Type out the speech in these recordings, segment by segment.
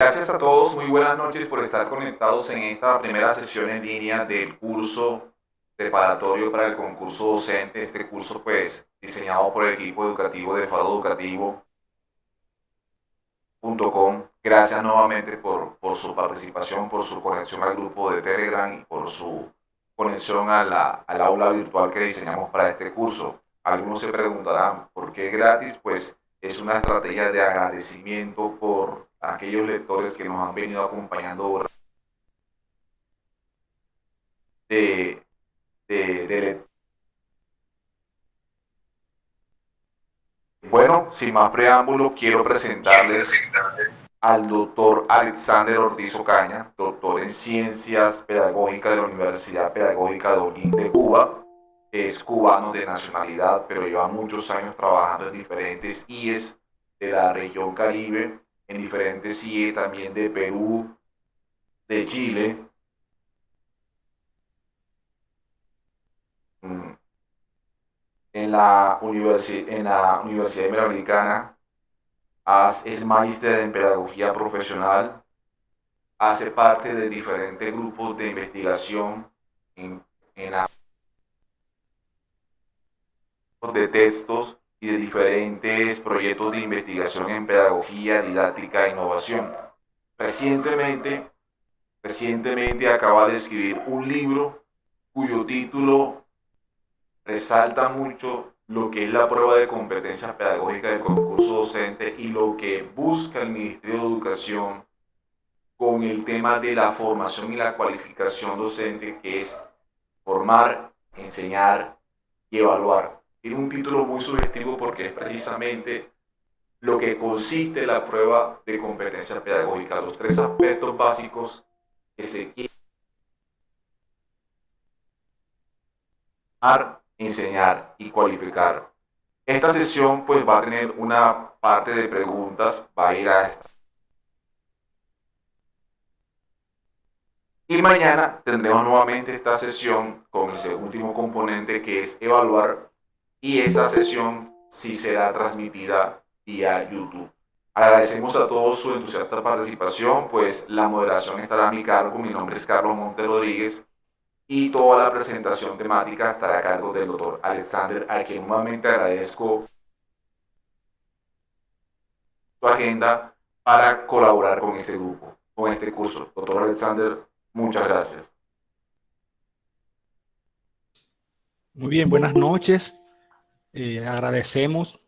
Gracias a todos, muy buenas noches por estar conectados en esta primera sesión en línea del curso preparatorio para el concurso docente. Este curso, pues, diseñado por el equipo educativo de fadoeducativo.com. Gracias nuevamente por su participación, por su conexión al grupo de Telegram y por su conexión al aula virtual que diseñamos para este curso. Algunos se preguntarán, ¿por qué gratis? Pues es una estrategia de agradecimiento por aquellos lectores que nos han venido acompañando de, de. Bueno, sin más preámbulo, quiero presentarles al doctor Alexander Ortiz Ocaña, doctor en Ciencias Pedagógicas de la Universidad Pedagógica de Holguín de Cuba. Es cubano de nacionalidad, pero lleva muchos años trabajando en diferentes IES de la región Caribe, en diferentes IE también de Perú, de Chile, en la Universidad Iberoamericana. Es magíster en pedagogía profesional, hace parte de diferentes grupos de investigación en de textos y de diferentes proyectos de investigación en pedagogía, didáctica e innovación. Recientemente, recientemente acaba de escribir un libro cuyo título resalta mucho lo que es la prueba de competencias pedagógicas del concurso docente y lo que busca el Ministerio de Educación con el tema de la formación y la cualificación docente, que es formar, enseñar y evaluar. Tiene un título muy sugestivo porque es precisamente lo que consiste la prueba de competencia pedagógica, los tres aspectos básicos que se quieren: formar, enseñar y cualificar. Esta sesión pues va a tener una parte de preguntas, va a ir a esta. Y mañana tendremos nuevamente esta sesión con el último componente, que es evaluar, y esa sesión sí será transmitida vía YouTube. Agradecemos a todos su entusiasta participación, pues la moderación estará a mi cargo. Mi nombre es Carlos Monte Rodríguez y toda la presentación temática estará a cargo del doctor Alexander, a quien nuevamente agradezco su agenda para colaborar con este grupo, con este curso. Doctor Alexander, muchas gracias. Muy bien, buenas noches. Agradecemos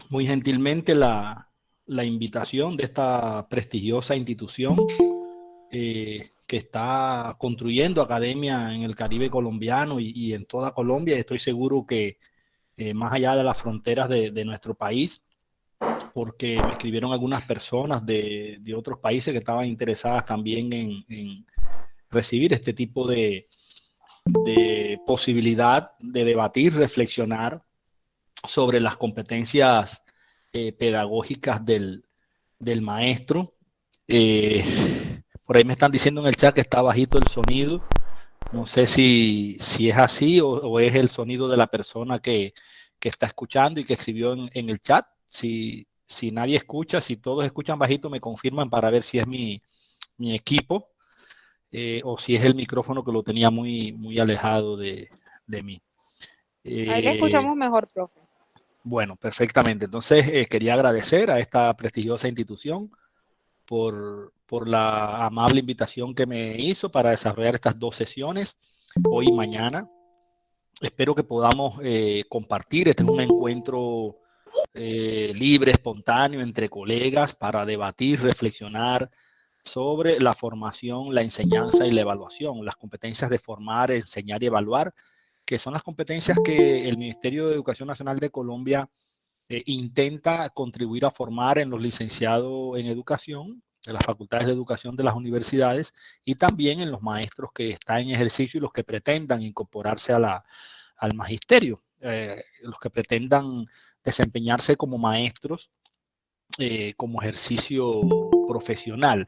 muy gentilmente la invitación de esta prestigiosa institución que está construyendo academia en el Caribe colombiano y en toda Colombia. Estoy seguro que más allá de las fronteras de nuestro país, porque me escribieron algunas personas de otros países que estaban interesadas también en recibir este tipo de posibilidad de debatir, reflexionar sobre las competencias pedagógicas del maestro. Por ahí me están diciendo en el chat que está bajito el sonido. No sé si es así o es el sonido de la persona que está escuchando y que escribió en el chat. Si nadie escucha, si todos escuchan bajito, me confirman para ver si es mi equipo o si es el micrófono que lo tenía muy alejado de mí. Ahí le Eh, escuchamos mejor, profe. Bueno, perfectamente. Entonces, quería agradecer a esta prestigiosa institución por la amable invitación que me hizo para desarrollar estas dos sesiones, hoy y mañana. Espero que podamos compartir. Este es un encuentro libre, espontáneo, entre colegas para debatir, reflexionar sobre la formación, la enseñanza y la evaluación, las competencias de formar, enseñar y evaluar, que son las competencias que el Ministerio de Educación Nacional de Colombia intenta contribuir a formar en los licenciados en educación, en las facultades de educación de las universidades y también en los maestros que están en ejercicio y los que pretendan incorporarse al magisterio, los que pretendan desempeñarse como maestros como ejercicio profesional.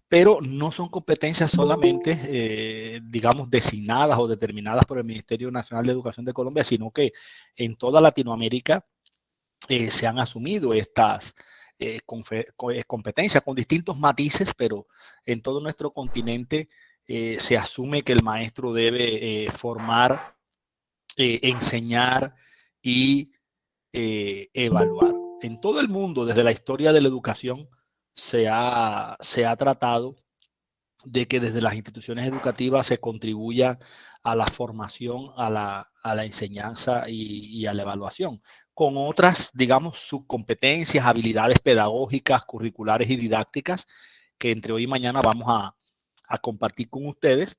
Pero no son competencias solamente, digamos, designadas o determinadas por el Ministerio Nacional de Educación de Colombia, sino que en toda Latinoamérica se han asumido competencias con distintos matices, pero en todo nuestro continente se asume que el maestro debe formar, enseñar y evaluar. En todo el mundo, desde la historia de la educación, se ha tratado de que desde las instituciones educativas se contribuya a la formación, a la enseñanza y a la evaluación, con otras, digamos, subcompetencias, habilidades pedagógicas, curriculares y didácticas que entre hoy y mañana vamos a compartir con ustedes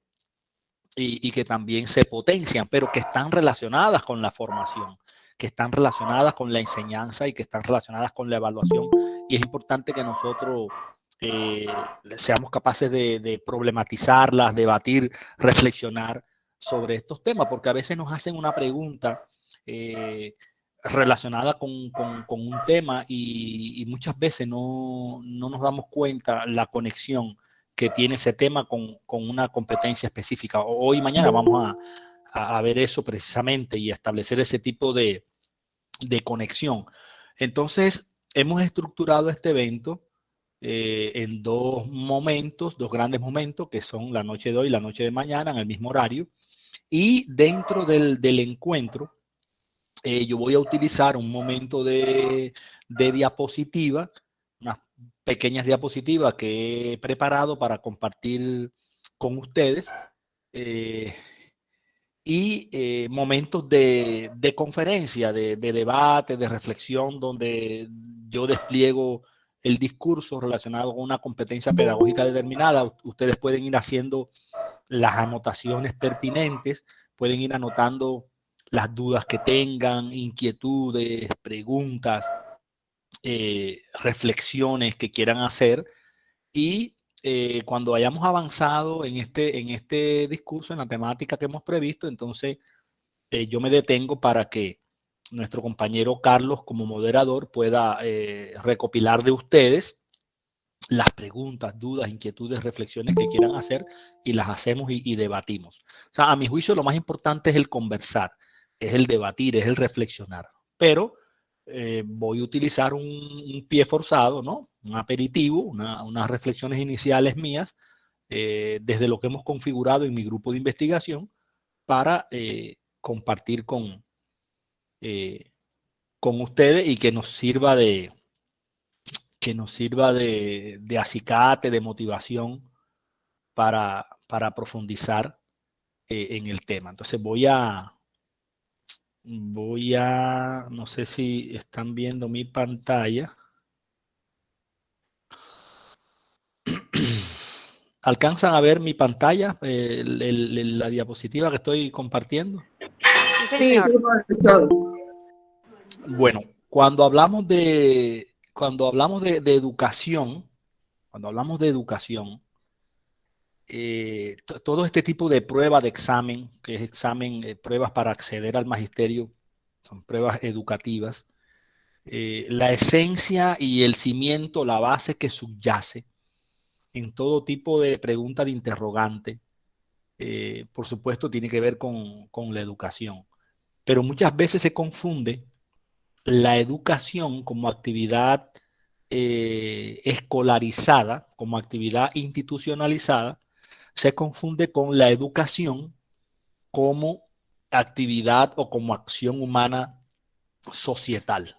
y que también se potencian, pero que están relacionadas con la formación, que están relacionadas con la enseñanza y que están relacionadas con la evaluación. Y es importante que nosotros seamos capaces de problematizarlas, debatir, reflexionar sobre estos temas, porque a veces nos hacen una pregunta relacionada con un tema y muchas veces no nos damos cuenta la conexión que tiene ese tema con una competencia específica. Hoy y mañana vamos a ver eso precisamente y establecer ese tipo de conexión. Entonces, hemos estructurado este evento en dos momentos, dos grandes momentos, que son la noche de hoy y la noche de mañana, en el mismo horario. Y dentro del encuentro, yo voy a utilizar un momento de diapositiva, unas pequeñas diapositivas que he preparado para compartir con ustedes y momentos de conferencia, de debate, de reflexión, donde yo despliego el discurso relacionado con una competencia pedagógica determinada. Ustedes pueden ir haciendo las anotaciones pertinentes, pueden ir anotando las dudas que tengan, inquietudes, preguntas, reflexiones que quieran hacer y cuando hayamos avanzado en este discurso, en la temática que hemos previsto, entonces yo me detengo para que nuestro compañero Carlos como moderador pueda recopilar de ustedes las preguntas, dudas, inquietudes, reflexiones que quieran hacer y las hacemos y debatimos. O sea, a mi juicio lo más importante es el conversar, es el debatir, es el reflexionar. Pero voy a utilizar un pie forzado, ¿no? Un aperitivo, unas reflexiones iniciales mías desde lo que hemos configurado en mi grupo de investigación para compartir eh, con ustedes y que nos sirva de acicate, de motivación para profundizar en el tema. Entonces no sé si están viendo mi pantalla. ¿Alcanzan a ver mi pantalla, la diapositiva que estoy compartiendo? Sí, señor. Bueno, cuando hablamos de educación, cuando hablamos de educación, todo este tipo de prueba de examen, que es examen, pruebas para acceder al magisterio, son pruebas educativas, la esencia y el cimiento, la base que subyace en todo tipo de pregunta de interrogante, por supuesto, tiene que ver con la educación. Pero muchas veces se confunde la educación como actividad escolarizada, como actividad institucionalizada, se confunde con la educación como actividad o como acción humana societal.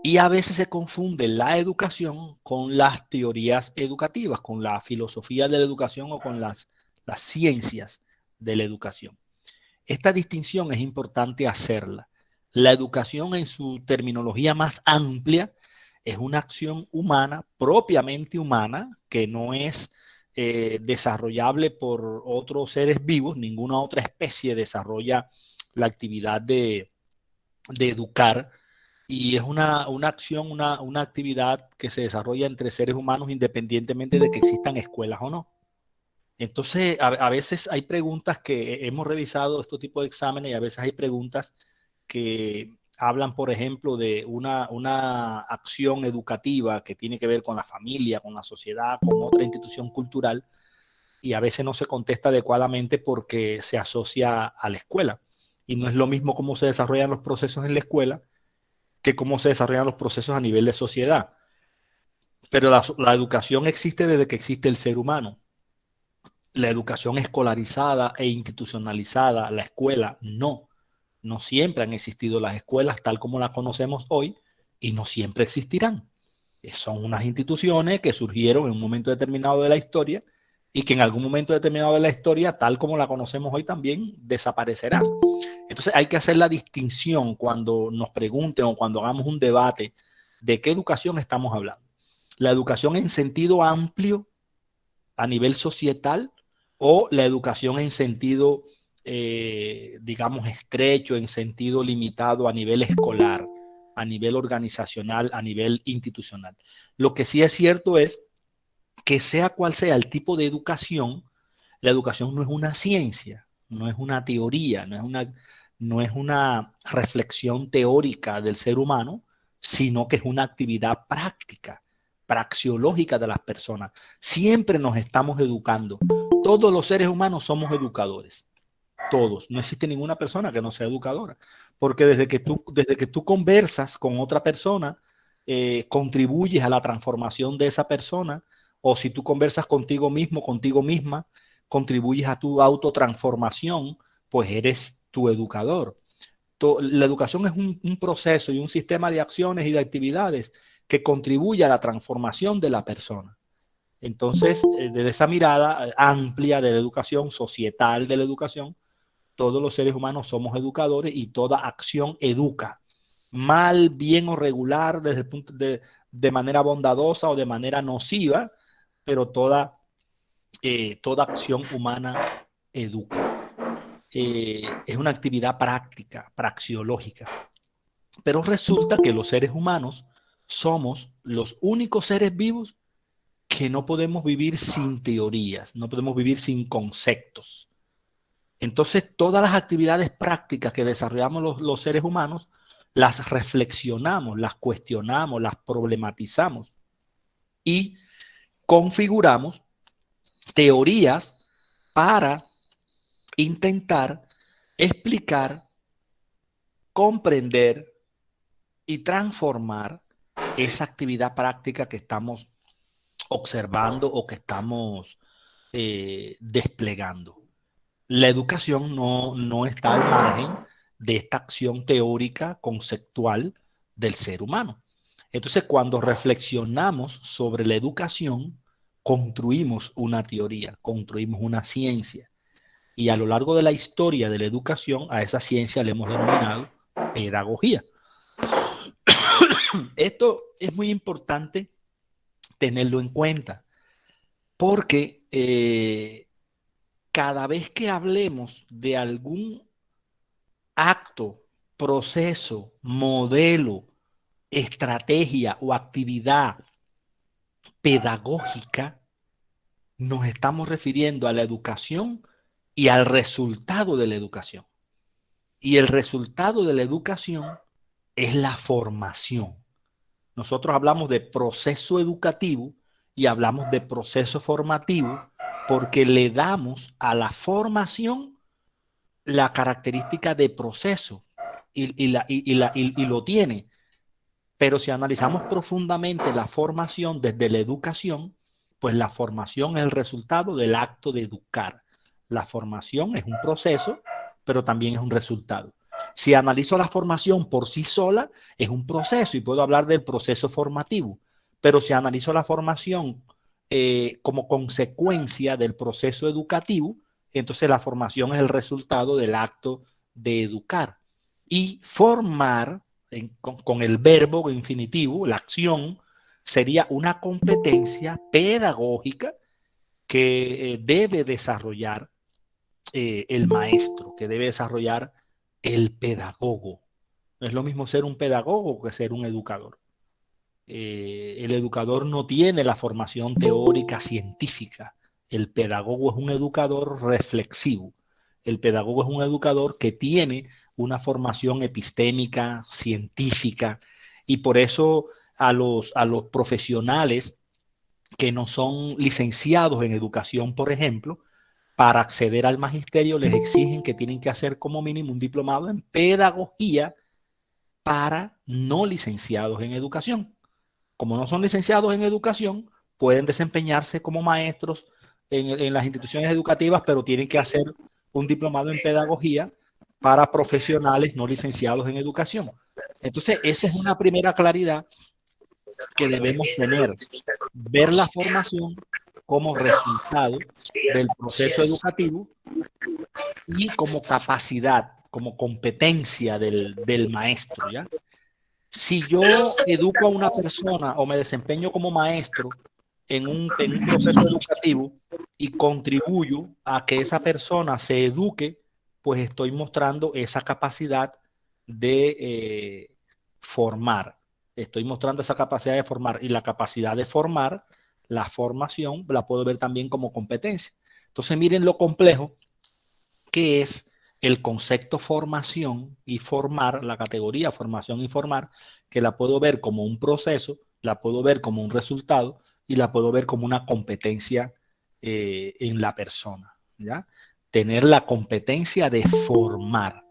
Y a veces se confunde la educación con las teorías educativas, con la filosofía de la educación o con las ciencias de la educación. Esta distinción es importante hacerla. La educación en su terminología más amplia es una acción humana, propiamente humana, que no es desarrollable por otros seres vivos, ninguna otra especie desarrolla la actividad de educar y es una acción, una actividad que se desarrolla entre seres humanos independientemente de que existan escuelas o no. Entonces, a veces hay preguntas que hemos revisado estos tipos de exámenes y a veces hay preguntas que hablan, por ejemplo, de una acción educativa que tiene que ver con la familia, con la sociedad, con otra institución cultural y a veces no se contesta adecuadamente porque se asocia a la escuela. Y no es lo mismo cómo se desarrollan los procesos en la escuela que cómo se desarrollan los procesos a nivel de sociedad. Pero la educación existe desde que existe el ser humano. La educación escolarizada e institucionalizada, la escuela, no. No siempre han existido las escuelas tal como las conocemos hoy y no siempre existirán. Son unas instituciones que surgieron en un momento determinado de la historia y que en algún momento determinado de la historia, tal como la conocemos hoy, también desaparecerán. Entonces hay que hacer la distinción cuando nos pregunten o cuando hagamos un debate de qué educación estamos hablando. La educación en sentido amplio a nivel societal o la educación en sentido, digamos, estrecho, en sentido limitado a nivel escolar, a nivel organizacional, a nivel institucional. Lo que sí es cierto es que sea cual sea el tipo de educación, la educación no es una ciencia, no es una teoría, no es una reflexión teórica del ser humano, sino que es una actividad práctica, praxiológica de las personas. Siempre nos estamos educando. Todos los seres humanos somos educadores. Todos. No existe ninguna persona que no sea educadora. Porque desde que tú conversas con otra persona, contribuyes a la transformación de esa persona, o si tú conversas contigo mismo, contigo misma, contribuyes a tu autotransformación, pues eres tu educador. La educación es un proceso y un sistema de acciones y de actividades que contribuye a la transformación de la persona. Entonces, desde esa mirada amplia de la educación, societal de la educación, todos los seres humanos somos educadores y toda acción educa. Mal, bien o regular, desde el punto de manera bondadosa o de manera nociva, pero toda acción humana educa. Es una actividad práctica, praxiológica. Pero resulta que los seres humanos somos los únicos seres vivos que no podemos vivir sin teorías, no podemos vivir sin conceptos. Entonces, todas las actividades prácticas que desarrollamos los seres humanos, las reflexionamos, las cuestionamos, las problematizamos y configuramos teorías para intentar explicar, comprender y transformar esa actividad práctica que estamos observando o que estamos desplegando. La educación no está al margen de esta acción teórica, conceptual del ser humano. Entonces, cuando reflexionamos sobre la educación, construimos una teoría, construimos una ciencia. Y a lo largo de la historia de la educación, a esa ciencia le hemos denominado pedagogía. Esto es muy importante tenerlo en cuenta, porque cada vez que hablemos de algún acto, proceso, modelo, estrategia o actividad pedagógica, nos estamos refiriendo a la educación y al resultado de la educación. Y el resultado de la educación es la formación. Nosotros hablamos de proceso educativo y hablamos de proceso formativo porque le damos a la formación la característica de proceso y lo tiene. Pero si analizamos profundamente la formación desde la educación, pues la formación es el resultado del acto de educar. La formación es un proceso, pero también es un resultado. Si analizo la formación por sí sola, es un proceso y puedo hablar del proceso formativo. Pero si analizo la formación como consecuencia del proceso educativo, entonces la formación es el resultado del acto de educar. Y formar con el verbo infinitivo, la acción, sería una competencia pedagógica que debe desarrollar el maestro, que debe desarrollar el pedagogo. No es lo mismo ser un pedagogo que ser un educador. El educador no tiene la formación teórica científica. El pedagogo es un educador reflexivo. El pedagogo es un educador que tiene una formación epistémica, científica, y por eso a los profesionales que no son licenciados en educación, por ejemplo, para acceder al magisterio les exigen que tienen que hacer como mínimo un diplomado en pedagogía para no licenciados en educación. como no son licenciados en educación, pueden desempeñarse como maestros en las instituciones educativas, pero tienen que hacer un diplomado en pedagogía para profesionales no licenciados en educación. Entonces, esa es una primera claridad que debemos tener, ver la formación como resultado del proceso educativo y como capacidad, como competencia del maestro, ¿ya? Si yo educo a una persona o me desempeño como maestro en un proceso educativo y contribuyo a que esa persona se eduque, pues estoy mostrando esa capacidad de formar. Estoy mostrando esa capacidad de formar y la capacidad de formar, la formación, la puedo ver también como competencia. Entonces miren lo complejo que es el concepto formación y formar, la categoría formación y formar, que la puedo ver como un proceso, la puedo ver como un resultado y la puedo ver como una competencia en la persona, ¿ya? Tener la competencia de formar,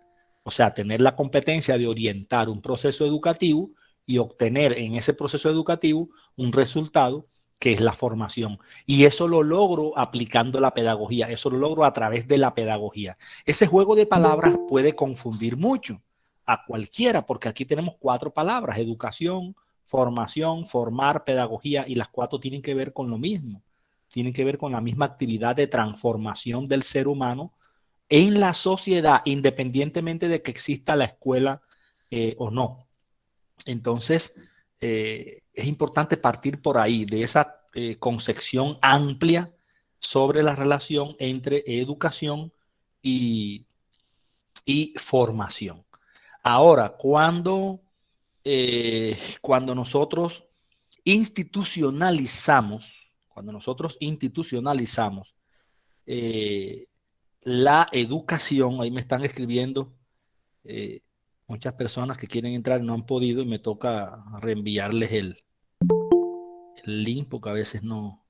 o sea, tener la competencia de orientar un proceso educativo y obtener en ese proceso educativo un resultado que es la formación. Y eso lo logro aplicando la pedagogía, eso lo logro a través de la pedagogía. Ese juego de palabras puede confundir mucho a cualquiera, porque aquí tenemos 4 palabras: educación, formación, formar, pedagogía, y las 4 tienen que ver con lo mismo, tienen que ver con la misma actividad de transformación del ser humano en la sociedad, independientemente de que exista la escuela o no. Entonces, es importante partir por ahí, de esa concepción amplia sobre la relación entre educación y, y formación. Ahora, cuando nosotros institucionalizamos, cuando nosotros institucionalizamos eh, la educación, ahí me están escribiendo eh, muchas personas que quieren entrar y no han podido, y me toca reenviarles el link porque a veces no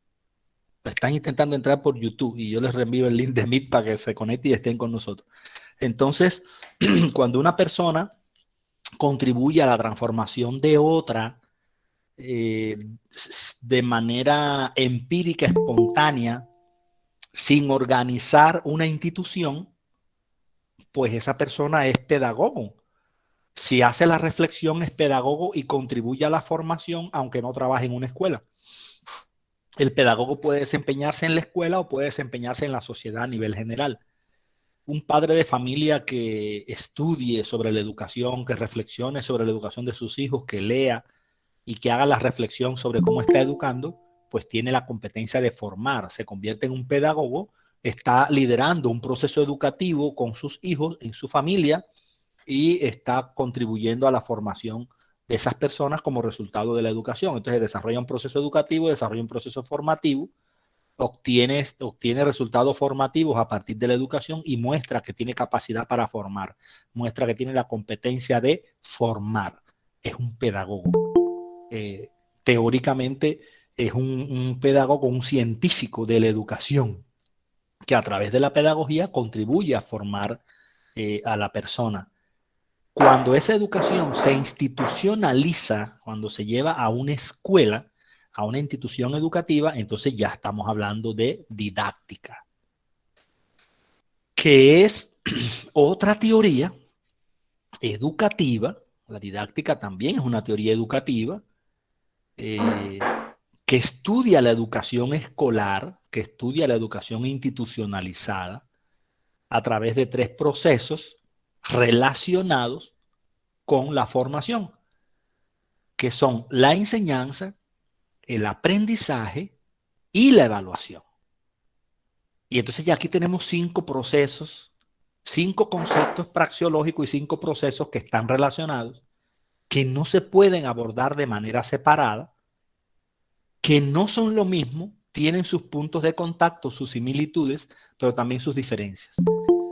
están intentando entrar por YouTube y yo les reenvío el link de Meet para que se conecten y estén con nosotros. Entonces, cuando una persona contribuye a la transformación de otra eh, de manera empírica, espontánea, sin organizar una institución, pues esa persona es pedagogo. Si hace la reflexión, es pedagogo y contribuye a la formación, aunque no trabaje en una escuela. El pedagogo puede desempeñarse en la escuela o puede desempeñarse en la sociedad a nivel general. Un padre de familia que estudie sobre la educación, que reflexione sobre la educación de sus hijos, que lea y que haga la reflexión sobre cómo está educando, pues tiene la competencia de formar, se convierte en un pedagogo, está liderando un proceso educativo con sus hijos, en su familia, y está contribuyendo a la formación de esas personas como resultado de la educación. Entonces desarrolla un proceso educativo, desarrolla un proceso formativo, obtiene resultados formativos a partir de la educación y muestra que tiene capacidad para formar, muestra que tiene la competencia de formar. Es un pedagogo. Teóricamente es un pedagogo, un científico de la educación, que a través de la pedagogía contribuye a formar a la persona. Cuando esa educación se institucionaliza, cuando se lleva a una escuela, a una institución educativa, entonces ya estamos hablando de didáctica, que es otra teoría educativa. La didáctica también es una teoría educativa que estudia la educación escolar, que estudia la educación institucionalizada a través de 3 procesos relacionados con la formación, que son la enseñanza, el aprendizaje y la evaluación. Y entonces ya aquí tenemos 5 procesos, 5 conceptos praxeológicos y 5 procesos que están relacionados, que no se pueden abordar de manera separada, que no son lo mismo, tienen sus puntos de contacto, sus similitudes, pero también sus diferencias.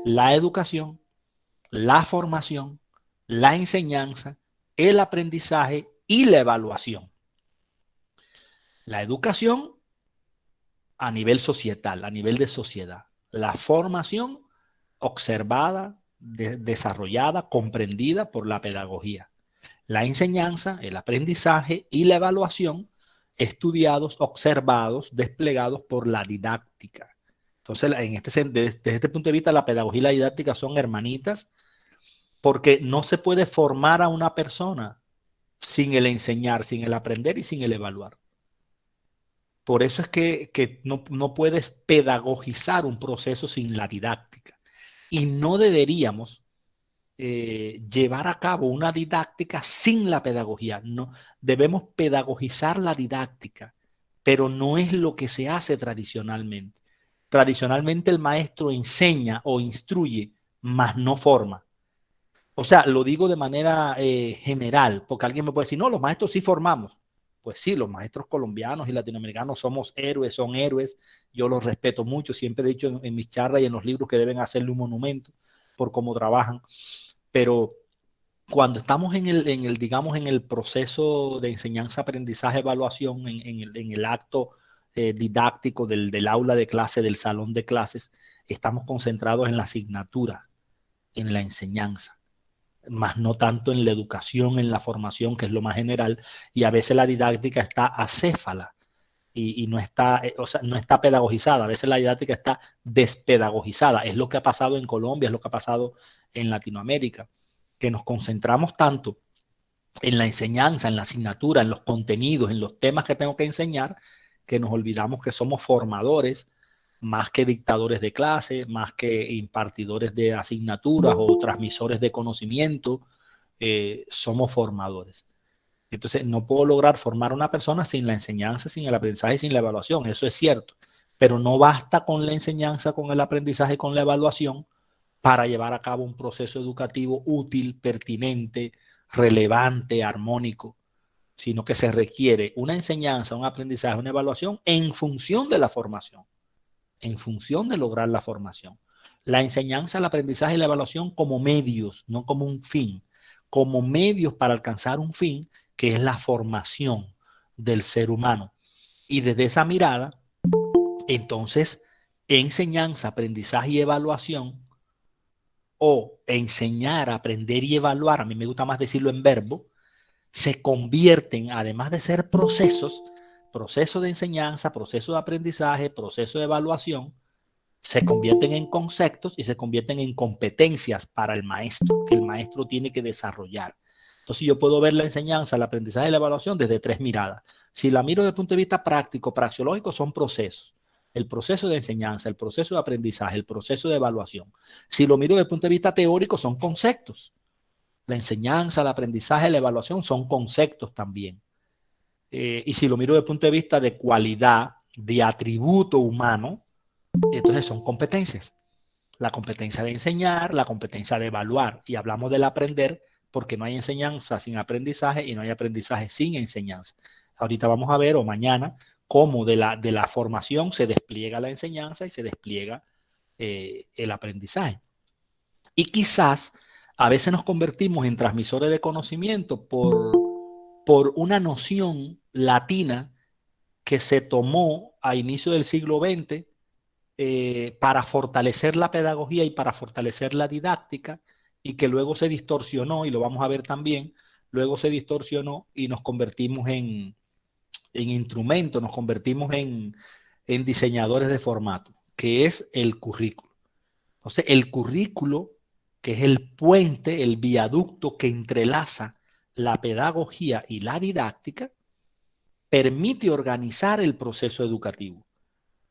La educación, la formación, la enseñanza, el aprendizaje y la evaluación. La educación a nivel societal, a nivel de sociedad. La formación observada, desarrollada, comprendida por la pedagogía. La enseñanza, el aprendizaje y la evaluación estudiados, observados, desplegados por la didáctica. Entonces, desde este punto de vista, la pedagogía y la didáctica son hermanitas porque no se puede formar a una persona sin el enseñar, sin el aprender y sin el evaluar. Por eso es que no puedes pedagogizar un proceso sin la didáctica. Y no deberíamos llevar a cabo una didáctica sin la pedagogía. No, debemos pedagogizar la didáctica, pero no es lo que se hace tradicionalmente. Tradicionalmente el maestro enseña o instruye, mas no forma. O sea, lo digo de manera general, porque alguien me puede decir, no, los maestros sí formamos. Pues sí, los maestros colombianos y latinoamericanos somos héroes, son héroes. Yo los respeto mucho. Siempre he dicho en mis charlas y en los libros que deben hacerle un monumento por cómo trabajan. Pero cuando estamos digamos, en el proceso de enseñanza, aprendizaje, evaluación, en el acto didáctico del aula de clase, del salón de clases, estamos concentrados en la asignatura, en la enseñanza, más no tanto en la educación, en la formación, que es lo más general, y a veces la didáctica está acéfala y no está, o sea, no está pedagogizada, a veces la didáctica está despedagogizada, es lo que ha pasado en Colombia, es lo que ha pasado en Latinoamérica, que nos concentramos tanto en la enseñanza, en la asignatura, en los contenidos, en los temas que tengo que enseñar, que nos olvidamos que somos formadores más que dictadores de clase, más que impartidores de asignaturas o transmisores de conocimiento, somos formadores. Entonces, no puedo lograr formar a una persona sin la enseñanza, sin el aprendizaje, sin la evaluación. Eso es cierto. Pero no basta con la enseñanza, con el aprendizaje, con la evaluación para llevar a cabo un proceso educativo útil, pertinente, relevante, armónico, sino que se requiere una enseñanza, un aprendizaje, una evaluación en función de la formación, en función de lograr la formación. La enseñanza, el aprendizaje y la evaluación como medios, no como un fin, como medios para alcanzar un fin que es la formación del ser humano. Y desde esa mirada, entonces, enseñanza, aprendizaje y evaluación, o enseñar, aprender y evaluar, a mí me gusta más decirlo en verbo, se convierten, además de ser procesos, proceso de enseñanza, proceso de aprendizaje, proceso de evaluación, se convierten en conceptos y se convierten en competencias para el maestro, que el maestro tiene que desarrollar. Entonces yo puedo ver la enseñanza, el aprendizaje y la evaluación desde tres miradas. Si la miro desde el punto de vista práctico, praxeológico, son procesos. El proceso de enseñanza, el proceso de aprendizaje, el proceso de evaluación. Si lo miro desde el punto de vista teórico, son conceptos. La enseñanza, el aprendizaje, la evaluación son conceptos también. Y si lo miro desde el punto de vista de cualidad, de atributo humano, entonces son competencias. La competencia de enseñar, la competencia de evaluar. Y hablamos del aprender porque no hay enseñanza sin aprendizaje y no hay aprendizaje sin enseñanza. Ahorita vamos a ver, o mañana, cómo de la formación se despliega la enseñanza y se despliega el aprendizaje. Y quizás a veces nos convertimos en transmisores de conocimiento por una noción latina que se tomó a inicio del siglo XX para fortalecer la pedagogía y para fortalecer la didáctica, y que luego se distorsionó, y lo vamos a ver también, luego se distorsionó y nos convertimos en instrumentos, nos convertimos en diseñadores de formato, que es el currículo. Entonces, el currículo, que es el puente, el viaducto que entrelaza la pedagogía y la didáctica, permite organizar el proceso educativo,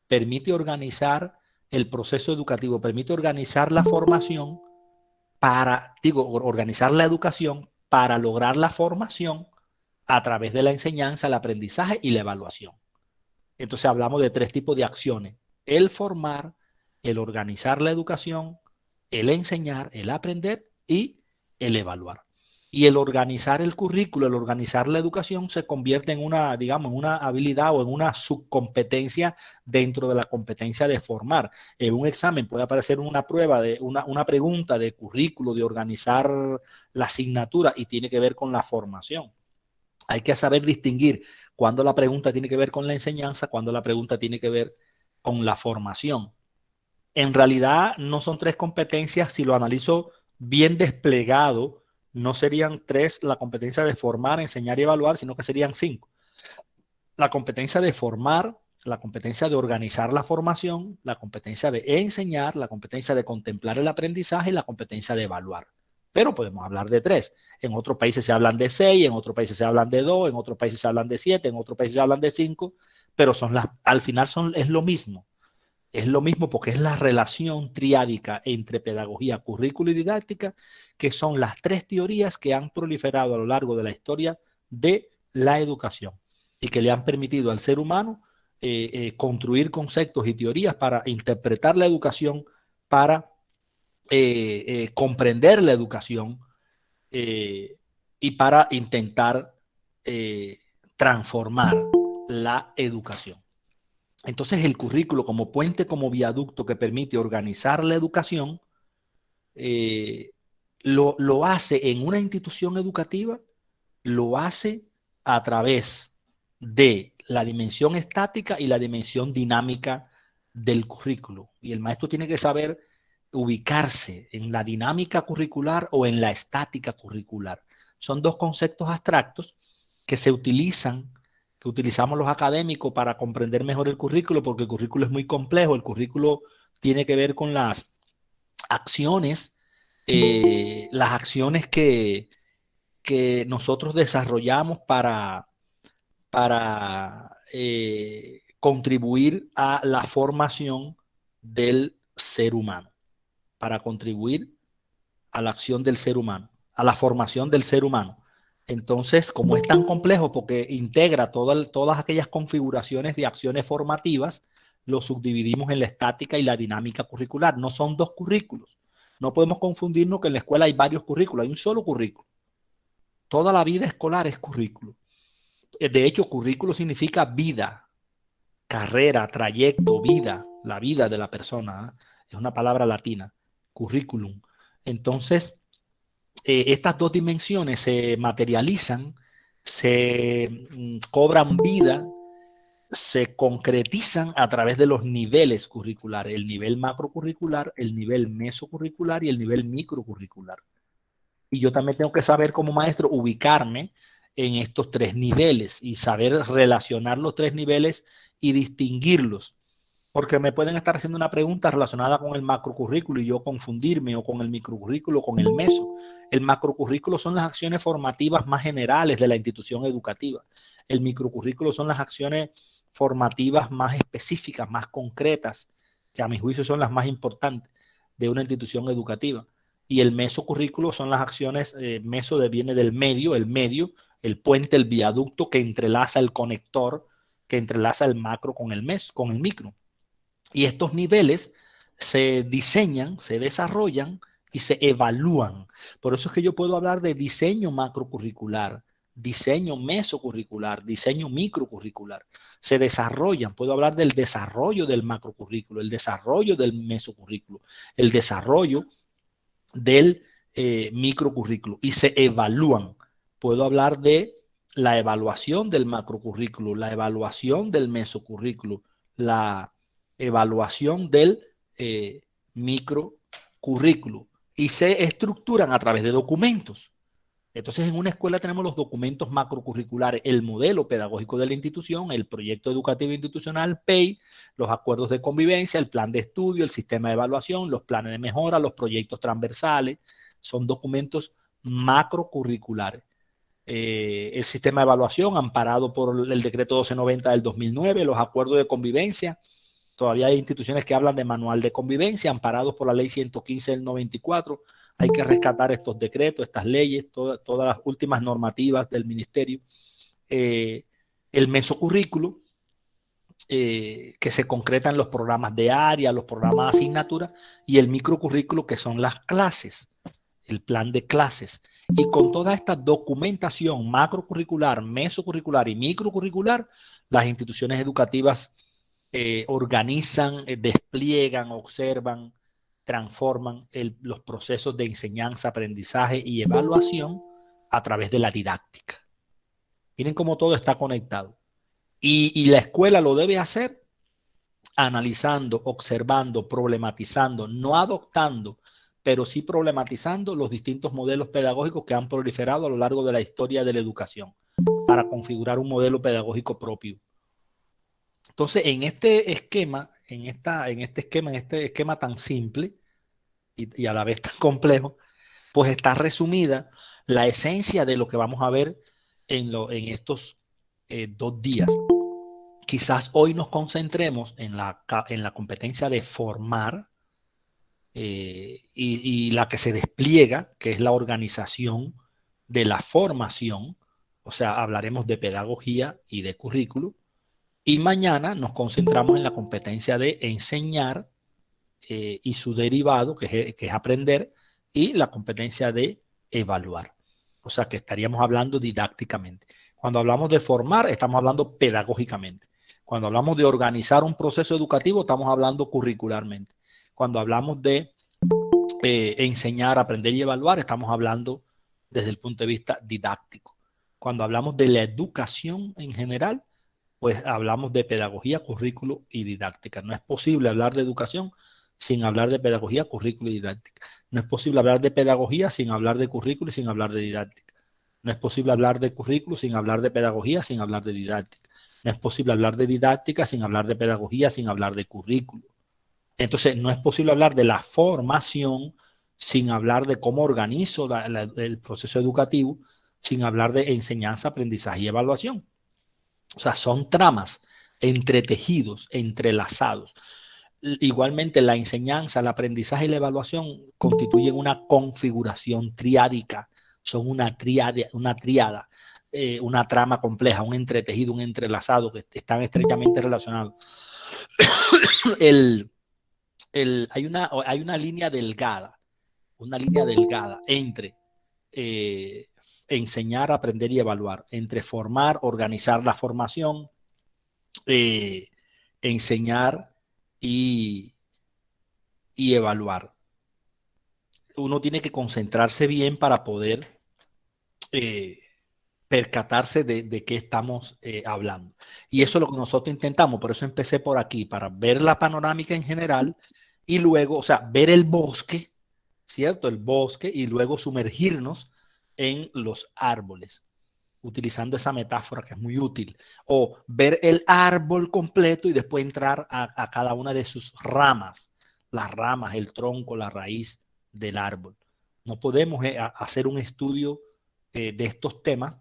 permite organizar el proceso educativo, permite organizar la formación organizar la educación para lograr la formación a través de la enseñanza, el aprendizaje y la evaluación. Entonces hablamos de tres tipos de acciones: el formar, el organizar la educación, el enseñar, el aprender y el evaluar. Y el organizar el currículo, el organizar la educación se convierte en una, digamos, en una habilidad o en una subcompetencia dentro de la competencia de formar. En un examen puede aparecer una prueba, una pregunta de currículo, de organizar la asignatura, y tiene que ver con la formación. Hay que saber distinguir cuando la pregunta tiene que ver con la enseñanza, cuando la pregunta tiene que ver con la formación. En realidad no son tres competencias si lo analizo bien desplegado no serían 3 la competencia de formar, enseñar y evaluar, sino que serían 5. La competencia de formar, la competencia de organizar la formación, la competencia de enseñar, la competencia de contemplar el aprendizaje y la competencia de evaluar. Pero podemos hablar de 3. En otros países se hablan de 6, en otros países se hablan de 2, en otros países se hablan de 7, en otros países se hablan de 5, pero al final es lo mismo. Es lo mismo porque es la relación triádica entre pedagogía, currículo y didáctica, que son las 3 teorías que han proliferado a lo largo de la historia de la educación y que le han permitido al ser humano construir conceptos y teorías para interpretar la educación, para comprender la educación y para intentar eh, transformar la educación. Entonces el currículo como puente, como viaducto que permite organizar la educación, eh, lo hace en una institución educativa, lo hace a través de la dimensión estática y la dimensión dinámica del currículo. Y el maestro tiene que saber ubicarse en la dinámica curricular o en la estática curricular. Son 2 conceptos abstractos que se utilizan, que utilizamos los académicos para comprender mejor el currículo, porque el currículo es muy complejo. El currículo tiene que ver con acciones, las acciones que nosotros desarrollamos para contribuir a la formación del ser humano, para contribuir a la acción del ser humano, a la formación del ser humano. Entonces, como es tan complejo porque integra todas aquellas configuraciones de acciones formativas, lo subdividimos en la estática y la dinámica curricular. No son 2 currículos. No podemos confundirnos que en la escuela hay varios currículos, hay un solo currículo. Toda la vida escolar es currículo. De hecho, currículo significa vida, carrera, trayecto, vida, la vida de la persona. Es una palabra latina, currículum. Entonces, estas 2 dimensiones se materializan, se cobran vida, se concretizan a través de los niveles curriculares, el nivel macrocurricular, el nivel mesocurricular y el nivel microcurricular. Y yo también tengo que saber como maestro ubicarme en estos 3 niveles y saber relacionar los 3 niveles y distinguirlos. Porque me pueden estar haciendo una pregunta relacionada con el macrocurrículo y yo confundirme, o con el microcurrículo, o con el meso. El macrocurrículo son las acciones formativas más generales de la institución educativa. El microcurrículo son las acciones formativas más específicas, más concretas, que a mi juicio son las más importantes de una institución educativa. Y el mesocurrículo son las acciones, meso viene del medio, el puente, el viaducto que entrelaza el conector, que entrelaza el macro con el con el micro. Y estos niveles se diseñan, se desarrollan y se evalúan. Por eso es que yo puedo hablar de diseño macrocurricular, diseño mesocurricular, diseño microcurricular. Se desarrollan, puedo hablar del desarrollo del macrocurrículo, el desarrollo del mesocurrículo, el desarrollo del microcurrículo y se evalúan. Puedo hablar de la evaluación del macrocurrículo, la evaluación del mesocurrículo, la evaluación del microcurrículo y se estructuran a través de documentos. Entonces, en una escuela tenemos los documentos macrocurriculares, el modelo pedagógico de la institución, el proyecto educativo institucional, PEI, los acuerdos de convivencia, el plan de estudio, el sistema de evaluación, los planes de mejora, los proyectos transversales. Son documentos macrocurriculares. El sistema de evaluación, amparado por el decreto 1290 del 2009, los acuerdos de convivencia. Todavía hay instituciones que hablan de manual de convivencia, amparados por la ley 115 del 94. Hay que rescatar estos decretos, estas leyes, todas las últimas normativas del ministerio. El mesocurrículo, que se concretan los programas de área, los programas de asignatura, y el microcurrículo, que son las clases, el plan de clases. Y con toda esta documentación macrocurricular, mesocurricular y microcurricular, las instituciones educativas organizan, despliegan, observan, transforman los procesos de enseñanza, aprendizaje y evaluación a través de la didáctica. Miren cómo todo está conectado. Y la escuela lo debe hacer analizando, observando, problematizando, no adoptando pero sí problematizando los distintos modelos pedagógicos que han proliferado a lo largo de la historia de la educación para configurar un modelo pedagógico propio. Entonces, en este esquema, en este esquema tan simple y a la vez tan complejo, pues está resumida la esencia de lo que vamos a ver en estos 2 días. Quizás hoy nos concentremos en la competencia de formar y la que se despliega, que es la organización de la formación. O sea, hablaremos de pedagogía y de currículo. Y mañana nos concentramos en la competencia de enseñar y su derivado, que es aprender, y la competencia de evaluar. O sea, que estaríamos hablando didácticamente. Cuando hablamos de formar, estamos hablando pedagógicamente. Cuando hablamos de organizar un proceso educativo, estamos hablando curricularmente. Cuando hablamos de enseñar, aprender y evaluar, estamos hablando desde el punto de vista didáctico. Cuando hablamos de la educación en general, pues hablamos de pedagogía, currículo y didáctica. No es posible hablar de educación sin hablar de pedagogía, currículo y didáctica. No es posible hablar de pedagogía sin hablar de currículo y sin hablar de didáctica. No es posible hablar de currículo sin hablar de pedagogía, sin hablar de didáctica. No es posible hablar de didáctica sin hablar de pedagogía, sin hablar de currículo. Entonces, no es posible hablar de la formación sin hablar de cómo organizo el proceso educativo, sin hablar de enseñanza, aprendizaje y evaluación. O sea, son tramas entretejidos, entrelazados. Igualmente, la enseñanza, el aprendizaje y la evaluación constituyen una configuración triádica, son una tríada, una trama compleja, un entretejido, un entrelazado que están estrechamente relacionados. Hay una línea delgada entre enseñar, aprender y evaluar, entre formar, organizar la formación, enseñar y evaluar. Uno tiene que concentrarse bien para poder percatarse de qué estamos hablando. Y eso es lo que nosotros intentamos, por eso empecé por aquí, para ver la panorámica en general y luego, o sea, ver el bosque, ¿cierto? El bosque y luego sumergirnos en los árboles, utilizando esa metáfora que es muy útil, o ver el árbol completo y después entrar a cada una de sus ramas, las ramas, el tronco, la raíz del árbol. No podemos hacer un estudio de estos temas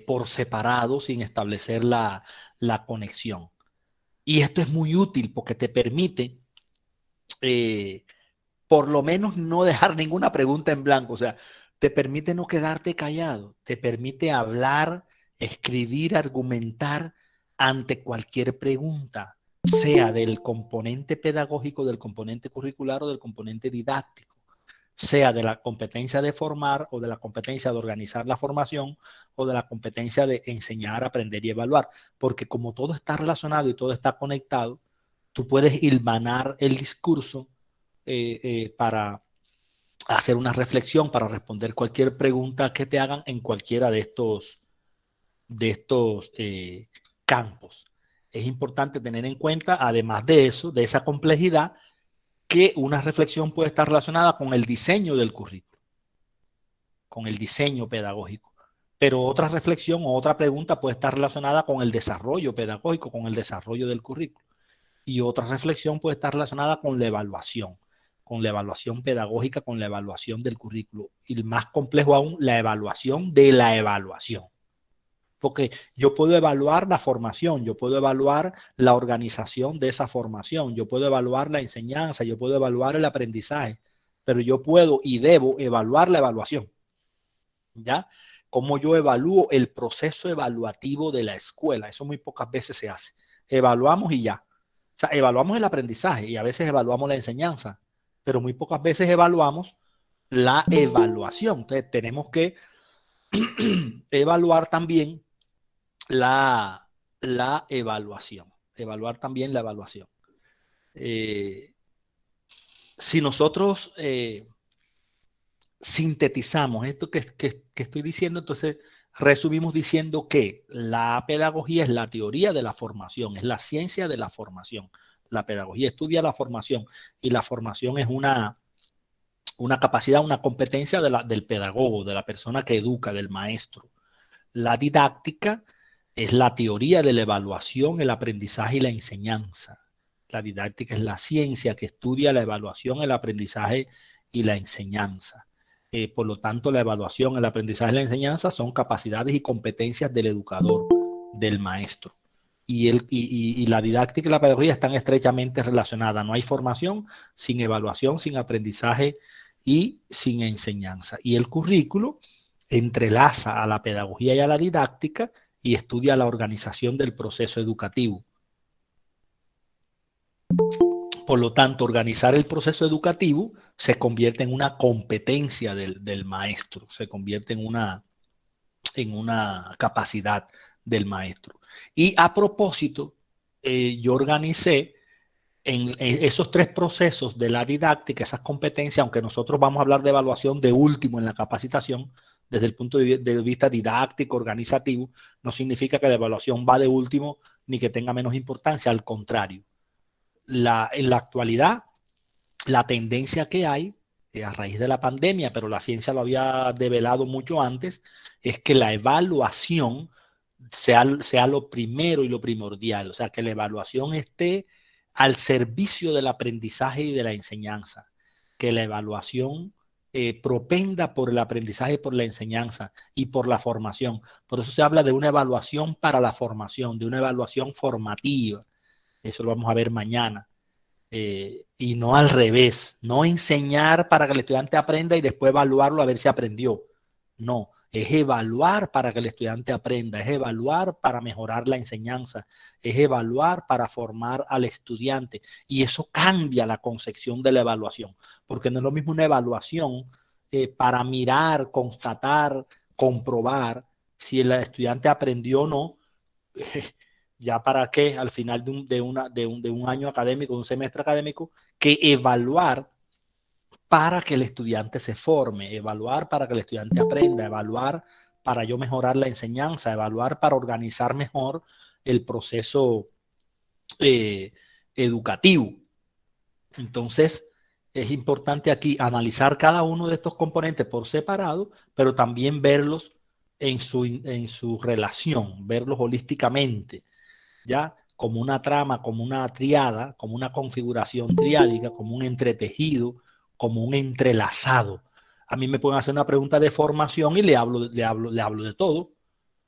por separado sin establecer la conexión. Y esto es muy útil porque te permite por lo menos no dejar ninguna pregunta en blanco, o sea, te permite no quedarte callado, te permite hablar, escribir, argumentar ante cualquier pregunta, sea del componente pedagógico, del componente curricular o del componente didáctico, sea de la competencia de formar o de la competencia de organizar la formación o de la competencia de enseñar, aprender y evaluar, porque como todo está relacionado y todo está conectado, tú puedes hilvanar el discurso para hacer una reflexión, para responder cualquier pregunta que te hagan en cualquiera de estos campos. Es importante tener en cuenta, además de eso, de esa complejidad, que una reflexión puede estar relacionada con el diseño del currículo, con el diseño pedagógico. Pero otra reflexión o otra pregunta puede estar relacionada con el desarrollo pedagógico, con el desarrollo del currículo. Y otra reflexión puede estar relacionada con la evaluación pedagógica, con la evaluación del currículo. Y más complejo aún, la evaluación de la evaluación. Porque yo puedo evaluar la formación, yo puedo evaluar la organización de esa formación, yo puedo evaluar la enseñanza, yo puedo evaluar el aprendizaje, pero yo puedo y debo evaluar la evaluación. ¿Ya? Cómo yo evalúo el proceso evaluativo de la escuela. Eso muy pocas veces se hace. Evaluamos y ya. O sea, evaluamos el aprendizaje y a veces evaluamos la enseñanza, pero muy pocas veces evaluamos la evaluación. Entonces, tenemos que evaluar también la evaluación. Evaluar también la evaluación. Si nosotros sintetizamos esto que estoy diciendo, entonces resumimos diciendo que la pedagogía es la teoría de la formación, es la ciencia de la formación. La pedagogía estudia la formación y la formación es una capacidad, una competencia del pedagogo, de la persona que educa, del maestro. La didáctica es la teoría de la evaluación, el aprendizaje y la enseñanza. La didáctica es la ciencia que estudia la evaluación, el aprendizaje y la enseñanza. Por lo tanto, la evaluación, el aprendizaje y la enseñanza son capacidades y competencias del educador, del maestro. Y la didáctica y la pedagogía están estrechamente relacionadas. No hay formación sin evaluación, sin aprendizaje y sin enseñanza. Y el currículo entrelaza a la pedagogía y a la didáctica y estudia la organización del proceso educativo. Por lo tanto, organizar el proceso educativo se convierte en una competencia del maestro, se convierte en una capacidad del maestro. Y a propósito, yo organicé en esos tres procesos de la didáctica, esas competencias, aunque nosotros vamos a hablar de evaluación de último en la capacitación, desde el punto de vista didáctico, organizativo, no significa que la evaluación va de último ni que tenga menos importancia, al contrario. En la actualidad, la tendencia que hay, a raíz de la pandemia, pero la ciencia lo había develado mucho antes, es que la evaluación sea lo primero y lo primordial, o sea, que la evaluación esté al servicio del aprendizaje y de la enseñanza, que la evaluación propenda por el aprendizaje, por la enseñanza y por la formación. Por eso se habla de una evaluación para la formación, de una evaluación formativa. Eso lo vamos a ver mañana. Y no al revés, no enseñar para que el estudiante aprenda y después evaluarlo a ver si aprendió. No, es evaluar para que el estudiante aprenda, es evaluar para mejorar la enseñanza, es evaluar para formar al estudiante. Y eso cambia la concepción de la evaluación, porque no es lo mismo una evaluación para mirar, constatar, comprobar si el estudiante aprendió o no. Ya para qué al final de un año académico, de un semestre académico, que evaluar para que el estudiante se forme, evaluar para que el estudiante aprenda, evaluar para yo mejorar la enseñanza, evaluar para organizar mejor el proceso educativo. Entonces, es importante aquí analizar cada uno de estos componentes por separado, pero también verlos en su relación, verlos holísticamente, ¿ya? Como una trama, como una triada, como una configuración triádica, como un entretejido, como un entrelazado. A mí me pueden hacer una pregunta de formación y le hablo de todo.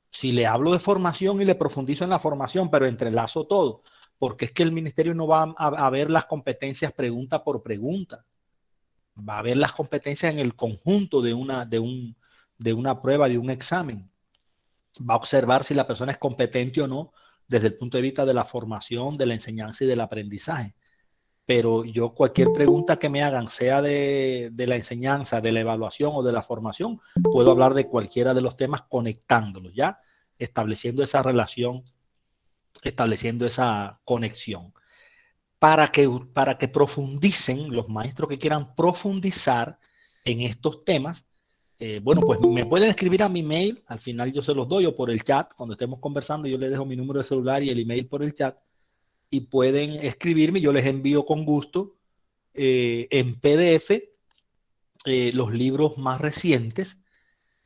Si le hablo de formación y le profundizo en la formación, pero entrelazo todo, porque es que el ministerio no va a ver las competencias pregunta por pregunta, va a ver las competencias en el conjunto de una prueba, de un examen. Va a observar si la persona es competente o no desde el punto de vista de la formación, de la enseñanza y del aprendizaje. Pero yo cualquier pregunta que me hagan, sea de la enseñanza, de la evaluación o de la formación, puedo hablar de cualquiera de los temas conectándolos, ¿ya? Estableciendo esa relación, estableciendo esa conexión. Para que profundicen, los maestros que quieran profundizar en estos temas, bueno, pues me pueden escribir a mi mail, al final yo se los doy, o por el chat, cuando estemos conversando yo les dejo mi número de celular y el email por el chat, y pueden escribirme, yo les envío con gusto en PDF los libros más recientes